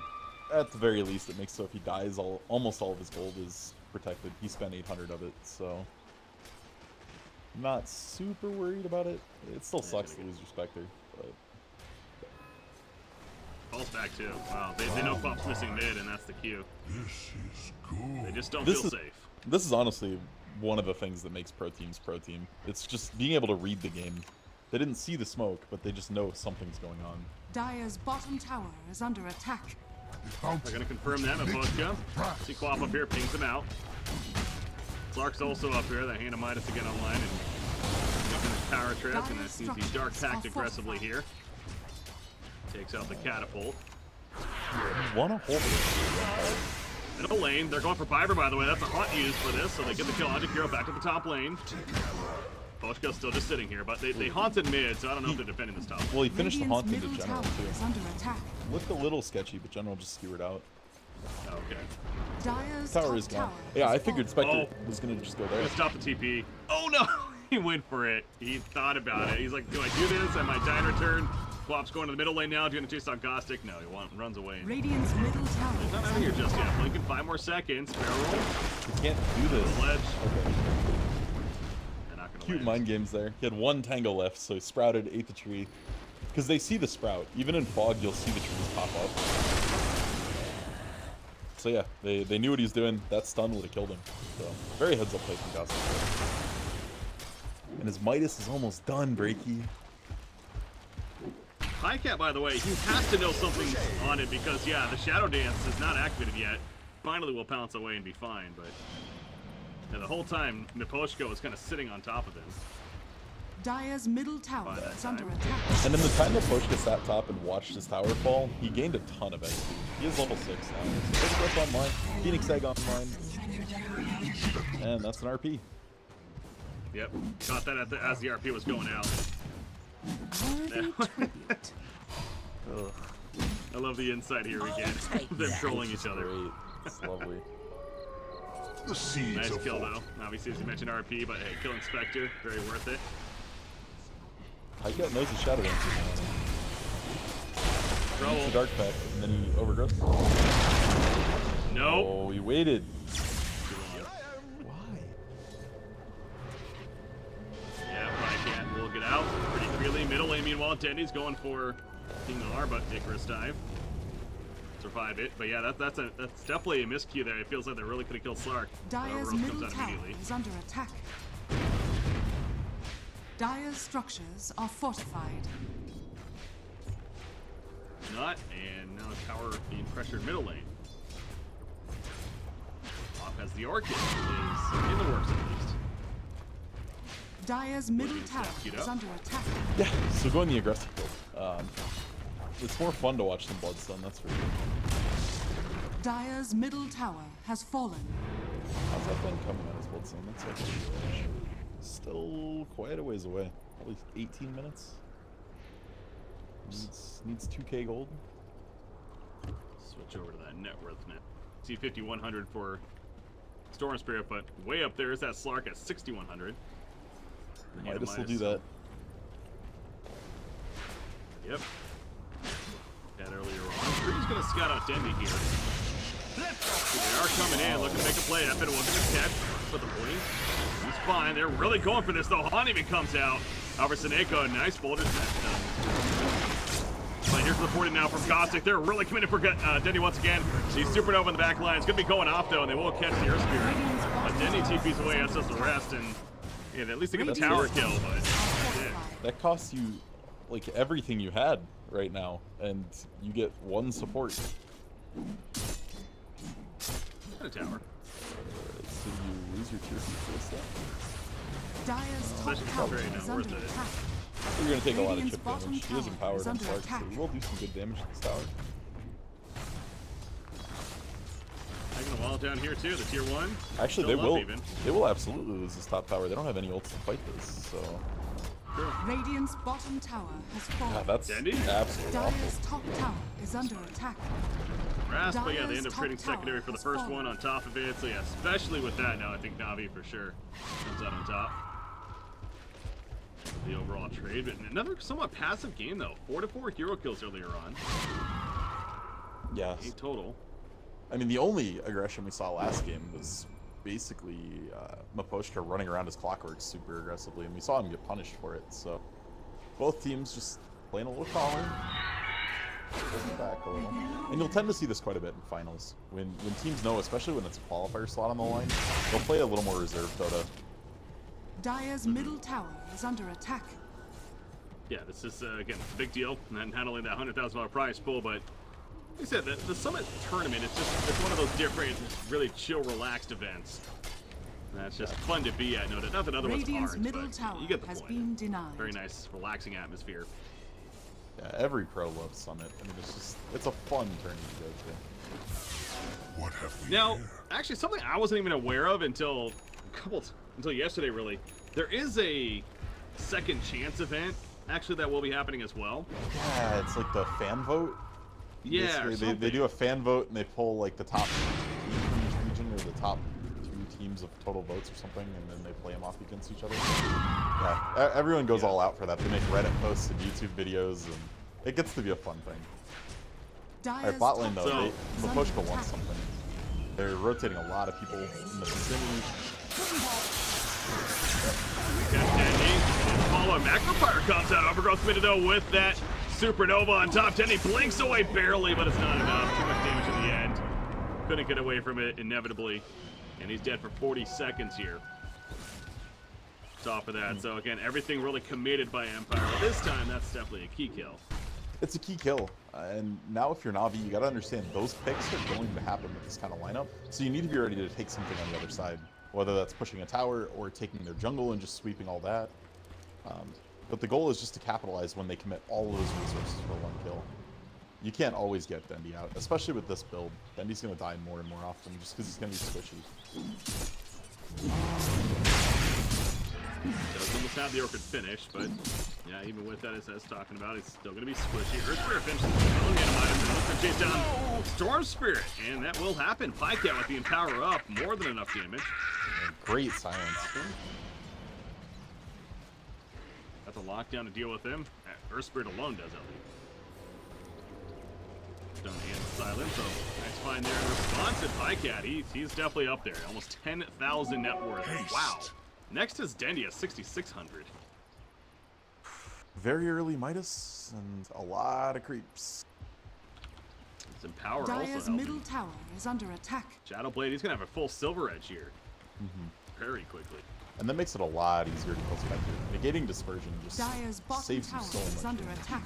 Speaker 2: At the very least, it makes so if he dies, almost all of his gold is protected. He spent 800 of it, so... I'm not super worried about it. It still sucks to lose your Spectre, but...
Speaker 1: Falls back, too. Wow, they know Quap's missing mid, and that's the cue.
Speaker 4: This is good.
Speaker 1: They just don't
Speaker 2: This
Speaker 1: feel
Speaker 2: is-
Speaker 1: safe.
Speaker 2: This is honestly one of the things that makes pro teams pro team. It's just being able to read the game. They didn't see the smoke, but they just know something's going on.
Speaker 3: Dire's bottom tower is under attack.
Speaker 1: They're going to confirm that, Mapochka. See Quap up here, pings him out. Clark's also up here, that Hand of Midas to get online, and making his power trap, and use the Dark Pact aggressively here. Takes out the catapult.
Speaker 2: Wanna hold it.
Speaker 1: Middle lane, they're going for Biber, by the way. That's a haunt used for this, so they get the kill. Logic Hero back to the top lane. Pochka's still just sitting here, but they haunted mid, so I don't know if they're defending this top lane.
Speaker 2: Well, he finished the
Speaker 3: Radiant's
Speaker 2: haunt into
Speaker 3: middle
Speaker 2: General,
Speaker 3: tower
Speaker 2: too.
Speaker 3: is under attack.
Speaker 2: Looked a little sketchy, but General just skewered out.
Speaker 1: Okay.
Speaker 3: Dire's
Speaker 2: Tower
Speaker 3: top
Speaker 2: is gone.
Speaker 3: tower
Speaker 2: Yeah, I
Speaker 3: is
Speaker 2: figured
Speaker 3: falling.
Speaker 2: Spectre was gonna just go
Speaker 1: I'm
Speaker 2: there.
Speaker 1: gonna stop the TP. Oh no! He went for it. He thought about it. He's like, do I do this? I might die in return. Quap's going to the middle lane now. Do you want to chase out Gostic? No, he runs away.
Speaker 3: Radiant's middle tower
Speaker 1: He's not
Speaker 3: is
Speaker 1: out of here
Speaker 3: under
Speaker 1: just yet.
Speaker 3: attack.
Speaker 1: Blinking 5 more seconds. Barrel roll.
Speaker 2: You can't do this.
Speaker 1: Ledge.
Speaker 2: Okay.
Speaker 1: They're not gonna
Speaker 2: Cute
Speaker 1: land.
Speaker 2: mind games there. He had one tango left, so he sprouted, ate the tree. Because they see the sprout. Even in fog, you'll see the trees pop up. So yeah, they knew what he was doing. That stun would have killed him. So very heads up play from Gostic. And his Midas is almost done, Breaky.
Speaker 1: Highcat, by the way, he has to know something's on it because, yeah, the Shadow Dance is not activated yet. Finally, will pounce away and be fine, but yeah, the whole time, Mipochka was kind of sitting on top of him.
Speaker 3: Dire's middle tower
Speaker 1: By that
Speaker 3: is under
Speaker 1: time.
Speaker 3: attack.
Speaker 2: And in the time that Pochka sat top and watched his tower fall, he gained a ton of XP. He is level 6 now. So Phoenix online, Phoenix Egg online, and that's an RP.
Speaker 1: Yep, caught that as the RP was going out.
Speaker 3: Worthy tribute.
Speaker 2: Ugh,
Speaker 1: I love the insight here we get. Them trolling each other.
Speaker 2: great. It's lovely.
Speaker 4: The seeds
Speaker 1: Nice
Speaker 4: of
Speaker 1: kill
Speaker 4: war.
Speaker 1: though. Obviously, as you mentioned RP, but hey, killing Spectre, very worth it.
Speaker 2: Highcat knows his Shadow Dancer now. It's
Speaker 1: Trouble.
Speaker 2: a Dark Pact, and then he overgrowth.
Speaker 1: Nope.
Speaker 2: Oh, he waited.
Speaker 1: Too long.
Speaker 2: Why?
Speaker 1: Yeah, Highcat will get out pretty freely. Middle lane, meanwhile, Dendy's going for King R, but Icarus dive. Survive it. But yeah, that's definitely a miscue there. It feels like they really could have killed Slark.
Speaker 3: Dire's
Speaker 1: Overgrowth
Speaker 3: middle
Speaker 1: comes out
Speaker 3: tower
Speaker 1: immediately.
Speaker 3: is under attack. Dire's structures are fortified.
Speaker 1: Not, and now tower being pressured middle lane. Off as the Orchid is in the works at least.
Speaker 3: Dire's middle tower is under attack.
Speaker 2: Yeah, so going the aggressive build. It's more fun to watch than Bloodstone, that's for sure.
Speaker 3: Dire's middle tower has fallen.
Speaker 2: How's that thing coming out as Bloodstone? That's actually still quite a ways away. Probably 18 minutes. Needs 2k gold.
Speaker 1: Switch over to that net worth net. See 5100 for Storm Spirit, but way up there is that Slark at 6100.
Speaker 2: Midas will do that.
Speaker 1: Yep. That earlier on. Tree's gonna scout out Dendy here. They are coming in, looking to make a play. That bit wasn't a catch for the point. He's fine. They're really going for this though. Han even comes out. Alverson Echo, nice boulders. But here's the 40 now from Caustic. They're really committed for Dendy once again. He's supernova in the back line. It's gonna be going off though, and they will catch the Earth Spirit. But Dendy TP's away, as does the rest, and yeah, at least they get the tower kill, but yeah.
Speaker 2: That costs you like everything you had right now, and you get one support.
Speaker 1: And a tower.
Speaker 2: So you lose your tier 2 for this
Speaker 3: Dire's top tower is under attack.
Speaker 2: You're gonna take a lot of
Speaker 3: Radiant's
Speaker 2: chip
Speaker 3: bottom
Speaker 2: damage. He is
Speaker 3: tower
Speaker 2: empowered
Speaker 3: is
Speaker 2: on
Speaker 3: under
Speaker 2: Slark, so
Speaker 3: attack.
Speaker 2: we will do some good damage to this tower.
Speaker 1: Taking a wall down here too, the tier 1.
Speaker 2: Actually,
Speaker 1: Still up even.
Speaker 2: they will absolutely lose this top tower. They don't have any ults to fight this, so
Speaker 3: Radiant's bottom tower has fallen.
Speaker 2: yeah, that's
Speaker 1: Dendy?
Speaker 2: absolutely
Speaker 3: Dire's
Speaker 2: awful.
Speaker 3: top tower is under attack.
Speaker 1: Rasp, but yeah, they
Speaker 3: Dire's
Speaker 1: end up
Speaker 3: top
Speaker 1: trading
Speaker 3: tower
Speaker 1: secondary for the
Speaker 3: has
Speaker 1: first
Speaker 3: fallen.
Speaker 1: one on top of it. So yeah, especially with that now, I think Navi for sure comes out on top. The overall trade, but another somewhat passive game though. 4 to 4 hero kills earlier on.
Speaker 2: Yes.
Speaker 1: 8 total.
Speaker 2: I mean, the only aggression we saw last game was basically Maposhka running around his clockwork super aggressively, and we saw him get punished for it. So both teams just playing a little calmer, pushing back a little. And you'll tend to see this quite a bit in finals. When teams know, especially when it's a qualifier slot on the line, they'll play a little more reserved Dota.
Speaker 3: Dire's middle tower is under attack.
Speaker 1: Yeah, this is again a big deal. Not only that $100,000 prize pool, but like I said, the Summit tournament is it's one of those different, really chill, relaxed events. That's just fun to be at. Not that other ones
Speaker 3: Radiant's
Speaker 1: aren't,
Speaker 3: middle
Speaker 1: but
Speaker 3: tower
Speaker 1: you get the
Speaker 3: has
Speaker 1: point.
Speaker 3: been denied.
Speaker 1: Very nice, relaxing atmosphere.
Speaker 2: Yeah, every pro loves Summit. I mean, it's a fun tournament to go to.
Speaker 4: What have we
Speaker 1: Now,
Speaker 4: here?
Speaker 1: actually, something I wasn't even aware of until yesterday, really. There is a second chance event, actually, that will be happening as well.
Speaker 2: Yeah, it's like the fan vote.
Speaker 1: Yeah, or
Speaker 2: Basically, they do a fan vote and they pull like the top team from each region or the top 2 teams of total votes or something, and then they play them off against each other. Yeah, everyone goes all out for that. They make Reddit posts and YouTube videos, and it gets to be a fun thing. Alright, bot lane though, Maposhka wants something. They're rotating a lot of people in the vicinity.
Speaker 1: We got Dendy. Follow Magnifier comes out. Overgrowth committed though with that supernova on top. Dendy blinks away barely, but it's not enough. Too much damage in the end. Couldn't get away from it inevitably. And he's dead for 40 seconds here. Top of that. So again, everything really committed by Empire. But this time, that's definitely a key kill.
Speaker 2: It's a key kill, and now if you're Navi, you gotta understand those picks are going to happen with this kind of lineup. So you need to be ready to take something on the other side, whether that's pushing a tower or taking their jungle and just sweeping all that. But the goal is just to capitalize when they commit all those resources for one kill. You can't always get Dendy out, especially with this build. Dendy's gonna die more and more often just because he's gonna be squishy.
Speaker 1: Does almost have the Orchid finished, but yeah, even with that, as I was talking about, it's still going to be squishy. Earth Spirit finishes the looks to chase down Storm Spirit, and that will happen. Pycat with the Empower up, more than enough damage.
Speaker 2: And great silence.
Speaker 1: That's a lockdown to deal with him. Earth Spirit alone does it. Stone and silence, so nice find there in response to Pycat. He's definitely up there. Almost 10,000 net worth. Wow. Next is Dendy at 6,600.
Speaker 2: Very early Midas and a lot of creeps.
Speaker 1: His Empower also
Speaker 3: Dire's
Speaker 1: helping.
Speaker 3: middle tower is under attack.
Speaker 1: Shadowblade, he's going to have a full Silver Edge here. Very quickly.
Speaker 2: And that makes it a lot easier to kill Spectre. Negating Dispersion just
Speaker 3: Dire's bottom
Speaker 2: saves you
Speaker 3: tower
Speaker 2: so
Speaker 3: is
Speaker 2: much.
Speaker 3: under attack.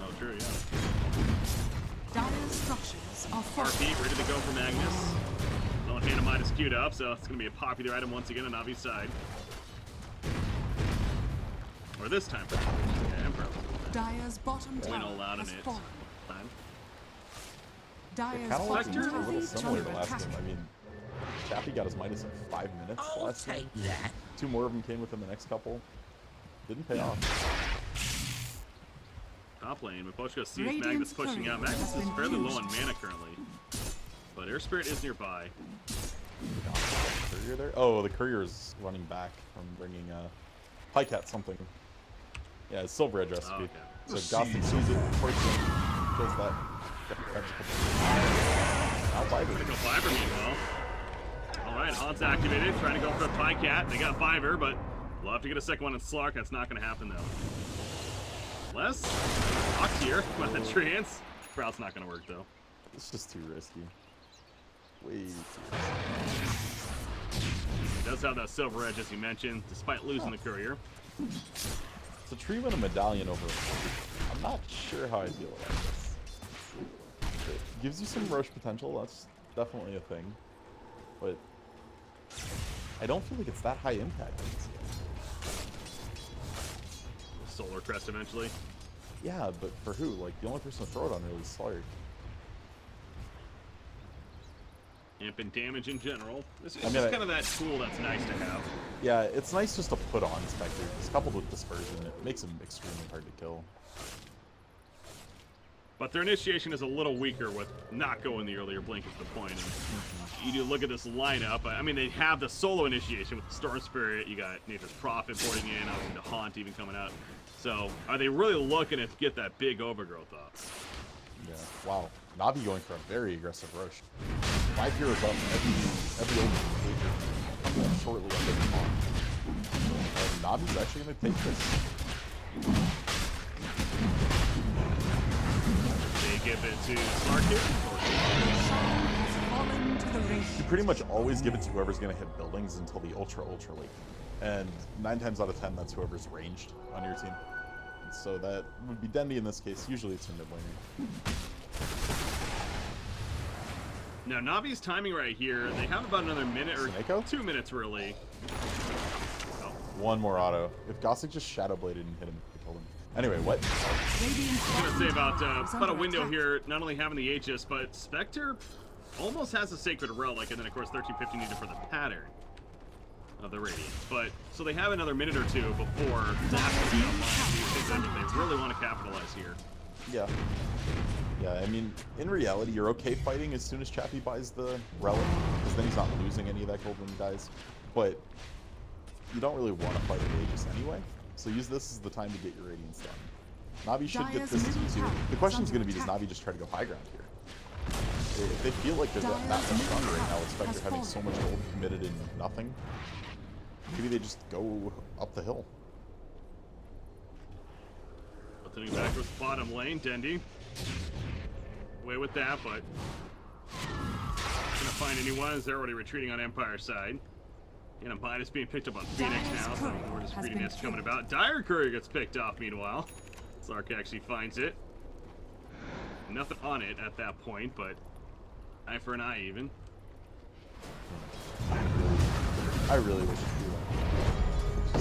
Speaker 1: Oh, true, yeah.
Speaker 3: Dire's structures are falling.
Speaker 1: RP ready to go for Magnus. Lone Hand of Mine is queued up, so it's going to be a popular item once again on Navi's side. Or this time for yeah, Emperor.
Speaker 3: Dire's bottom
Speaker 1: We know
Speaker 3: tower
Speaker 1: loud in
Speaker 3: has
Speaker 1: it.
Speaker 3: fallen.
Speaker 1: Time.
Speaker 2: It
Speaker 3: Dire's
Speaker 2: kind of looks a
Speaker 3: bottom tower
Speaker 2: little
Speaker 3: is
Speaker 2: similar
Speaker 3: under
Speaker 2: to last
Speaker 3: attack.
Speaker 2: game. I mean, Chappie got his minus in 5 minutes
Speaker 5: I'll
Speaker 2: last game.
Speaker 5: take that.
Speaker 2: 2 more of them came within the next couple. Didn't pay off.
Speaker 1: Top lane, Miposhka sees
Speaker 3: Radiant's
Speaker 1: Magnus pushing
Speaker 3: courier
Speaker 1: out. Magnus
Speaker 3: has
Speaker 1: is
Speaker 3: been
Speaker 1: fairly low
Speaker 3: pierced.
Speaker 1: on mana currently. But Air Spirit is nearby.
Speaker 2: Courier there? Oh, the courier is running back from bringing Pycat something. Yeah, it's Silver Edge recipe.
Speaker 1: Oh, okay.
Speaker 2: So Gothic sees it, forces it, kills that. Now Viper.
Speaker 1: Gonna go Fiber meanwhile. Alright, Haunt's activated, trying to go for a Pycat. They got Fiber, but we'll have to get a second one in Slark. That's not gonna happen though. Less Ox here with the Treants. Sprout's not gonna work though.
Speaker 2: It's just too risky. Way too risky.
Speaker 1: He does have that Silver Edge as you mentioned, despite losing the Courier.
Speaker 2: It's a tree with a medallion over it. I'm not sure how I feel about this. It gives you some Roche potential, that's definitely a thing. But I don't feel like it's that high impact.
Speaker 1: Solar Crest eventually.
Speaker 2: Yeah, but for who? Like, the only person to throw it on really is Slark.
Speaker 1: Amp and damage in general. This is
Speaker 2: I mean,
Speaker 1: just kind of that tool that's nice to have.
Speaker 2: Yeah, it's nice just to put on Spectre. It's coupled with Dispersion, it makes him extremely hard to kill.
Speaker 1: But their initiation is a little weaker with not going the earlier blink is the point. And you do look at this lineup. I mean, they have the solo initiation with the Storm Spirit. You got Nature's Prophet boarding in, obviously the Haunt even coming out. So are they really looking to get that big overgrowth up?
Speaker 2: Yeah. Wow. Navi going for a very aggressive rush. 5 heroes up every old coming up shortly under the Haunt. And Navi's actually going to take this.
Speaker 1: They give it to Slark here.
Speaker 3: Fallen to the ring.
Speaker 2: You pretty much always give it to whoever's going to hit buildings until the ultra late. And 9 times out of 10, that's whoever's ranged on your team. And so that would be Dendy in this case. Usually it's a mid laner.
Speaker 1: Now, Navi's timing right here, they have about another minute or
Speaker 2: Snako?
Speaker 1: 2 minutes really. Oh,
Speaker 2: One more auto. If Gossick just Shadow Bladed and hit him, he killed him. Anyway, what?
Speaker 3: Radiant's
Speaker 1: I was gonna say
Speaker 3: bottom tower is
Speaker 1: about a
Speaker 3: under
Speaker 1: window
Speaker 3: attack.
Speaker 1: here, not only having the Aegis, but Spectre almost has a Sacred Relic, and then of course 1350 needed for the pattern of the Radiant. But, so they have another minute or two before that will be online. If they really want to capitalize here.
Speaker 2: Yeah. Yeah, I mean, in reality, you're okay fighting as soon as Chappie buys the Relic, because then he's not losing any of that gold when he dies. But you don't really want to fight with Aegis anyway, so use this as the time to get your Radiance done. Navi should get
Speaker 3: Dire's
Speaker 2: this
Speaker 3: middle
Speaker 2: too.
Speaker 3: tower
Speaker 2: The
Speaker 3: is
Speaker 2: question's
Speaker 3: under
Speaker 2: going to be, does
Speaker 3: attack.
Speaker 2: Navi just try to go high ground here? If they feel like they're that much
Speaker 3: Dire's
Speaker 2: stronger
Speaker 3: middle
Speaker 2: right now
Speaker 3: tower
Speaker 2: with Spectre
Speaker 3: has
Speaker 2: having so
Speaker 3: fallen.
Speaker 2: much gold committed in nothing, maybe they just go up the hill.
Speaker 1: Tilting back towards the bottom lane, Dendy. Away with that, but gonna find anyone as they're already retreating on Empire side. And a minus being picked up on Phoenix
Speaker 3: Dire's
Speaker 1: now, so
Speaker 3: courier
Speaker 1: we're just
Speaker 3: has
Speaker 1: reading
Speaker 3: been
Speaker 1: this coming
Speaker 3: killed.
Speaker 1: about. Dire Courier gets picked off meanwhile. Slark actually finds it. Nothing on it at that point, but eye for an eye even.
Speaker 2: I really wish it could do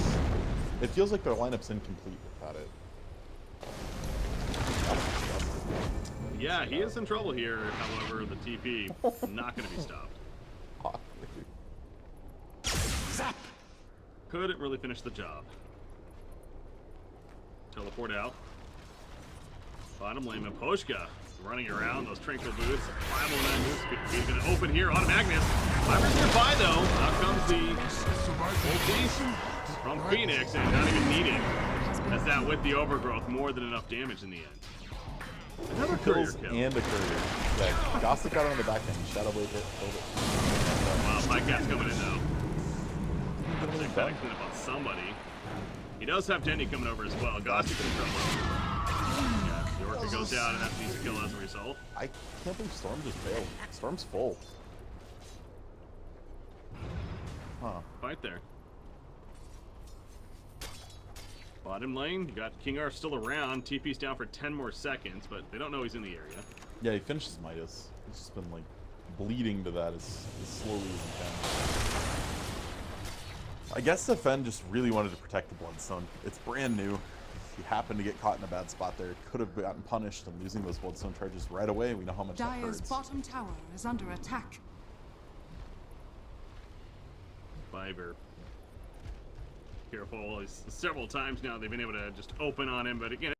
Speaker 2: that. It feels like their lineup's incomplete without it.
Speaker 1: Yeah, he is in trouble here, however, the TP not gonna be stopped. Couldn't really finish the job. Teleport out. Bottom lane, Miposhka running around those Tranquil Boots. 509 he's gonna open here on Magnus. Fiber's nearby though. Out comes the ulti from Phoenix, and not even needed. As that with the overgrowth, more than enough damage in the end. Another courier
Speaker 2: Kills
Speaker 1: kill.
Speaker 2: and a courier. Yeah, Gossick got it on the back end. Shadow Blade hit, killed it.
Speaker 1: Wow, Pycat's coming in though.
Speaker 2: Get him
Speaker 1: They're
Speaker 2: done.
Speaker 1: kind of clean up on somebody. He does have Denny coming over as well. Gossick in trouble. Yeah, the Orca goes down, and that's an easy kill as a result.
Speaker 2: I can't believe Storm just failed. Storm's full. Huh.
Speaker 1: Fight there. Bottom lane, you got King R still around. TP's down for 10 more seconds, but they don't know he's in the area.
Speaker 2: Yeah, he finishes Midas. He's just been like bleeding to that as slowly as he can. I guess the Fen just really wanted to protect the Bloodstone. It's brand new. He happened to get caught in a bad spot there. Could have gotten punished, and losing those Bloodstone charges right away, we know how much that
Speaker 3: Dire's
Speaker 2: hurts.
Speaker 3: bottom tower is under attack.
Speaker 1: Fiber. Careful. Several times now they've been able to just open on him, but again,